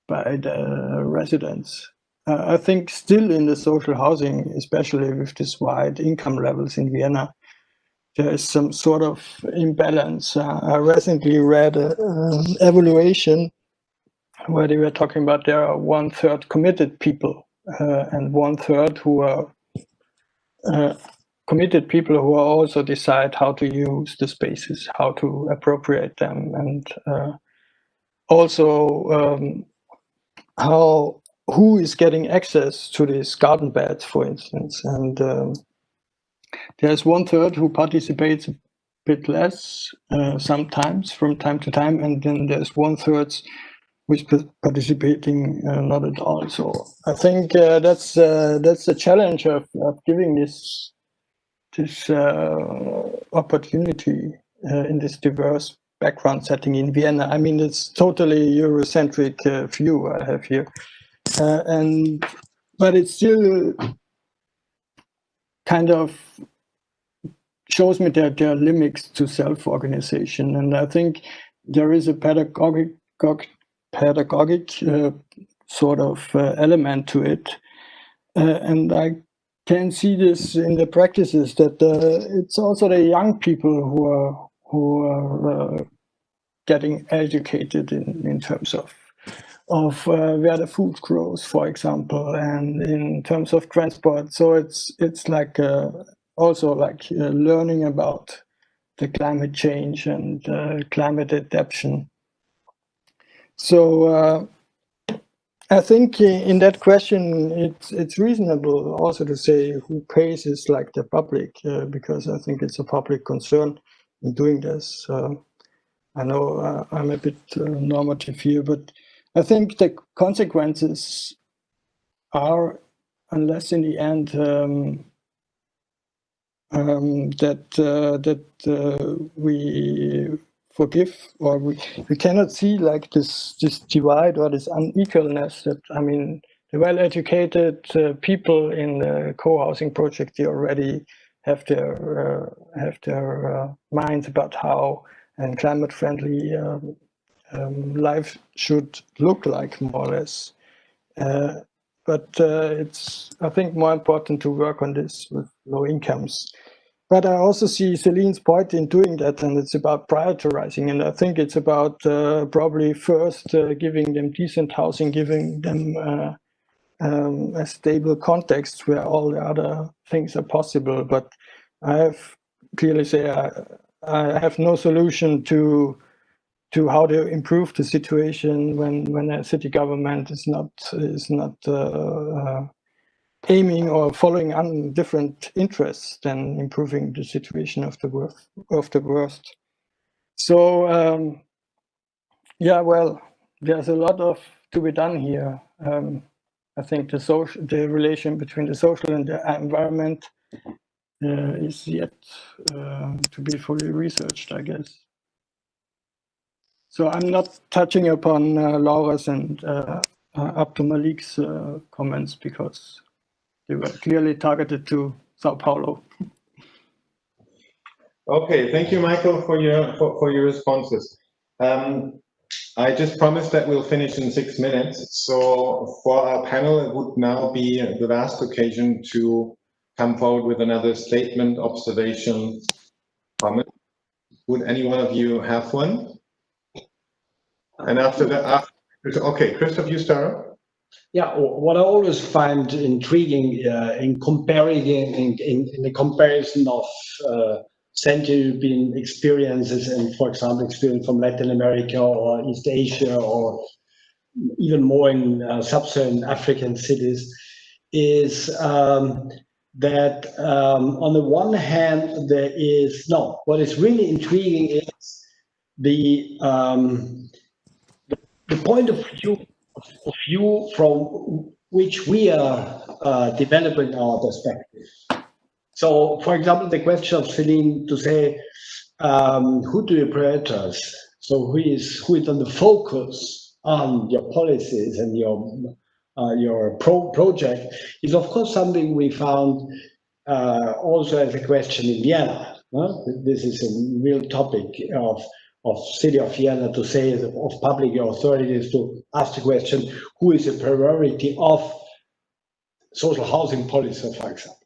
by the residents, I think still in the social housing, especially with these wide income levels in Vienna, there is some sort of imbalance. I recently read an evaluation where they were talking about there are 1/3 committed people and 1/3 who are committed people who also decide how to use the spaces, how to appropriate them, and also who is getting access to these garden beds, for instance. And there's 1/3 who participates a bit less sometimes from time to time, and then there's 1/3 who's participating not at all. So I think that's the challenge of giving this opportunity in this diverse background setting in Vienna. I mean, it's totally Eurocentric view I have here, but it still kind of shows me that there are limits to self-organization, and I think there is a pedagogic sort of element to it, and I can see this in the practices that it's also the young people who are getting educated in terms of where the food grows, for example, and in terms of transport. So it's like also like learning about the climate change and climate adaptation. So I think in that question, it's reasonable also to say who pays is like the public, because I think it's a public concern in doing this. I know I'm a bit normative here, but I think the consequences are, unless in the end that we forgive, or we cannot see like this divide or this unequalness. That, I mean, the well-educated people in the co-housing project, they already have their minds about how and climate-friendly life should look like, more or less. But it's, I think, more important to work on this with low incomes. But I also see Celine's point in doing that, and it's about prioritizing. And I think it's about probably first giving them decent housing, giving them a stable context where all the other things are possible. But I have clearly say I have no solution to how to improve the situation when a city government is not aiming or following on different interests than improving the situation of the worst. So yeah, well, there's a lot to be done here. I think the relation between the social and the environment is yet to be fully researched, I guess. So I'm not touching upon Laura's and up to Malik's comments, because they were clearly targeted to Sao Paulo. Okay, thank you, Michael, for your responses. I just promised that we'll finish in 6 minutes. So for our panel, it would now be the last occasion to come forward with another statement, observation, comment. Would any one of you have one? And after that, okay, Christoph, you start. Yeah, what I always find intriguing in comparing in the comparison of Central European experiences and, for example, experience from Latin America or East Asia, or even more in sub-Saharan African cities, is that on the one hand, there is what is really intriguing is the point of view from which we are developing our perspective. So, for example, the question of Celine to say, who do you prioritize? So who is on the focus on your policies and your project is of course something we found also as a question in Vienna. This is a real topic of city of Vienna to say, of public authorities to ask the question, who is a priority of social housing policy, for example.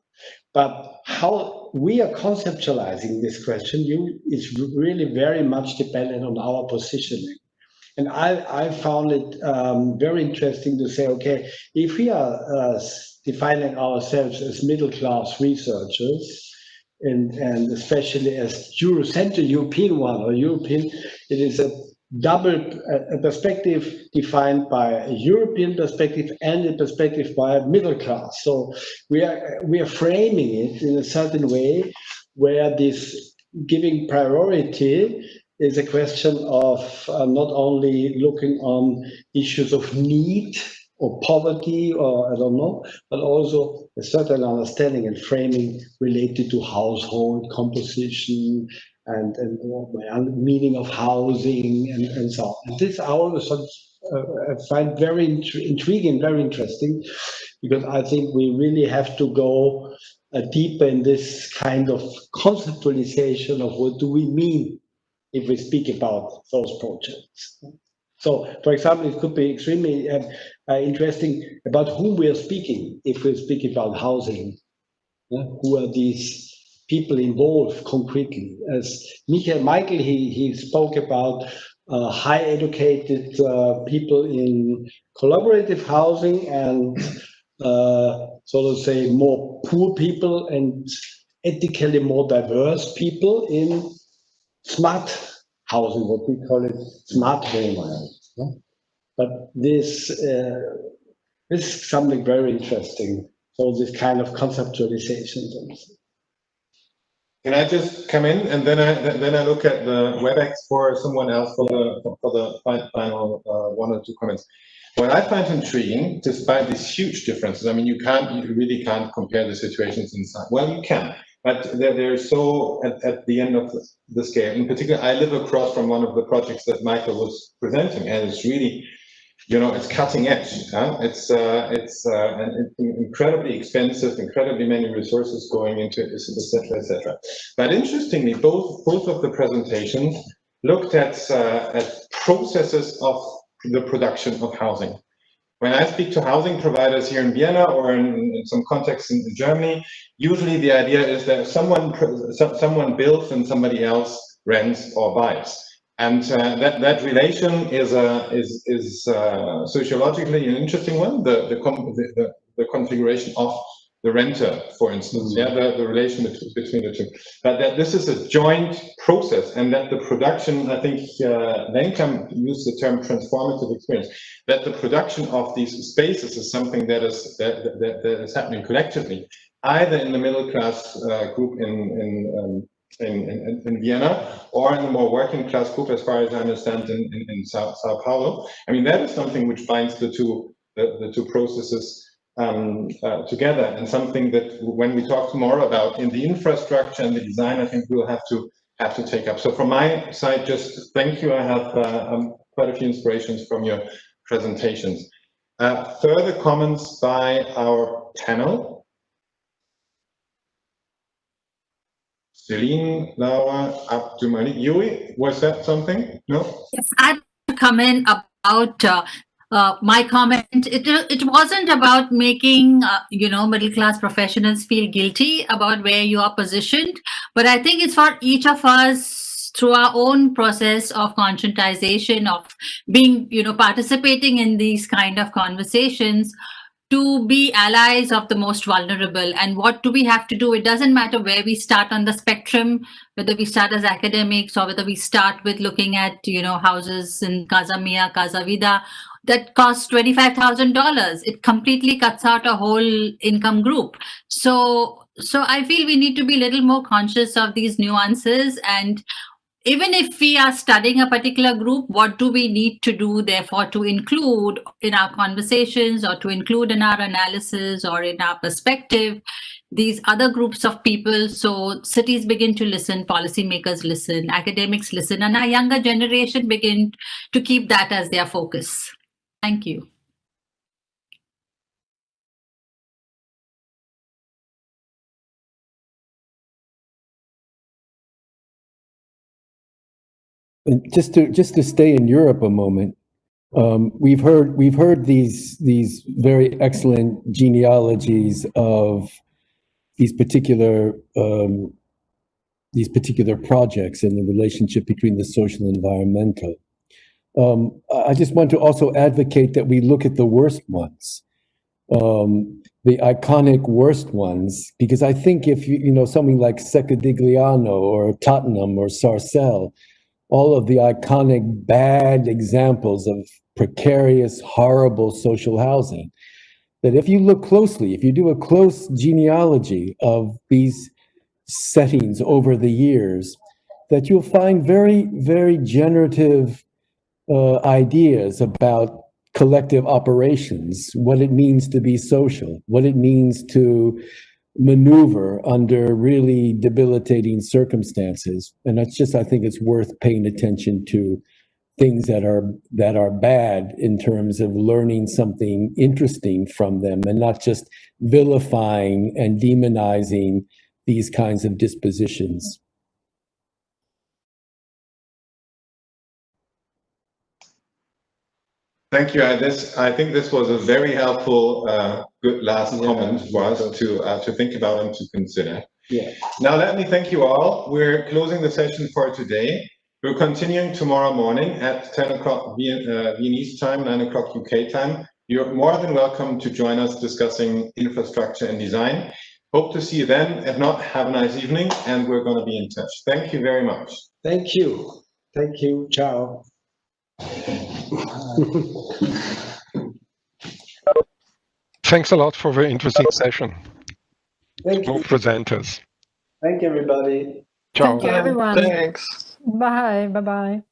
But how we are conceptualizing this question is really very much dependent on our positioning. And I found it very interesting to say, okay, if we are defining ourselves as middle-class researchers, and especially as Central European one or European, it is a double perspective defined by a European perspective and a perspective by a middle class. So we are framing it in a certain way where this giving priority is a question of not only looking on issues of need or poverty or I don't know, but also a certain understanding and framing related to household composition and meaning of housing and so on. And this I always find very intriguing, very interesting, because I think we really have to go deeper in this kind of conceptualization of what do we mean if we speak about those projects. So, for example, it could be extremely interesting about whom we are speaking if we speak about housing. Who are these people involved concretely? As Michael, he spoke about high educated people in collaborative housing and so to say more poor people and ethically more diverse people in smart housing, what we call it, smart home. But this is something very interesting. So this kind of conceptualization. Can I just come in and then I look at the WebEx for someone else for the final one or two comments. What I find intriguing, despite these huge differences, I mean, you really can't compare the situations inside. Well, you can, but they're so at the end of the scale. In particular, I live across from one of the projects that Michael was presenting, and it's really, you know, it's cutting edge. It's incredibly expensive, incredibly many resources going into it, etc., etc. But interestingly, both of the presentations looked at processes of the production of housing. When I speak to housing providers here in Vienna or in some contexts in Germany, usually the idea is that someone builds and somebody else rents or buys. And that relation is sociologically an interesting one. The configuration of the renter, for instance, the relation between the two. But that this is a joint process, and that the production, I think, Lenka used the term transformative experience. That the production of these spaces is something that is happening collectively, either in the middle class group in Vienna, or in the more working class group, as far as I understand, in Sao Paulo. I mean, that is something which binds the two processes together, and something that when we talk tomorrow about in the infrastructure and the design, I think we'll have to take up. So from my side, just thank you. I have quite a few inspirations from your presentations. Further comments by our panel? Celine, Laura, Abdulmalik, Yuri, was that something? No? Yes, I had to come in about my comment. It wasn't about making middle class professionals feel guilty about where you are positioned, but I think it's for each of us through our own process of conscientization, of being participating in these kind of conversations, to be allies of the most vulnerable. And what do we have to do? It doesn't matter where we start on the spectrum, whether we start as academics or whether we start with looking at houses in Casa Mia, Casa Vida that cost $25,000. It completely cuts out a whole income group. So I feel we need to be a little more conscious of these nuances. And even if we are studying a particular group, what do we need to do, therefore, to include in our conversations or to include in our analysis or in our perspective? these other groups of people. So cities begin to listen, policymakers listen, academics listen, and our younger generation begin to keep that as their focus. Thank you. And just to stay in Europe a moment, we've heard these very excellent genealogies of these particular projects and the relationship between the social and environmental. I just want to also advocate that we look at the worst ones, the iconic worst ones, because I think if you know something like Secadigliano or Tottenham or Sarcelles, all of the iconic bad examples of precarious, horrible social housing, that if you look closely, if you do a close genealogy of these settings over the years, that you'll find very, very generative ideas about collective operations, what it means to be social, what it means to maneuver under really debilitating circumstances. And that's just, I think it's worth paying attention to things that are bad in terms of learning something interesting from them and not just vilifying and demonizing these kinds of dispositions. Thank you. I think this was a very helpful, good last comment for us to think about and to consider. Yeah. Now, let me thank you all. We're closing the session for today. We're continuing tomorrow morning at 10 o'clock Viennese time, 9 o'clock UK time. You're more than welcome to join us discussing infrastructure and design. Hope to see you then. If not, have a nice evening, and we're going to be in touch. Thank you very much. Thank you. Thank you. Ciao. Thanks a lot for a very interesting session. Thank you. Both presenters. Thank you, everybody. Ciao. Thank you, everyone. Thanks. Bye. Bye-bye.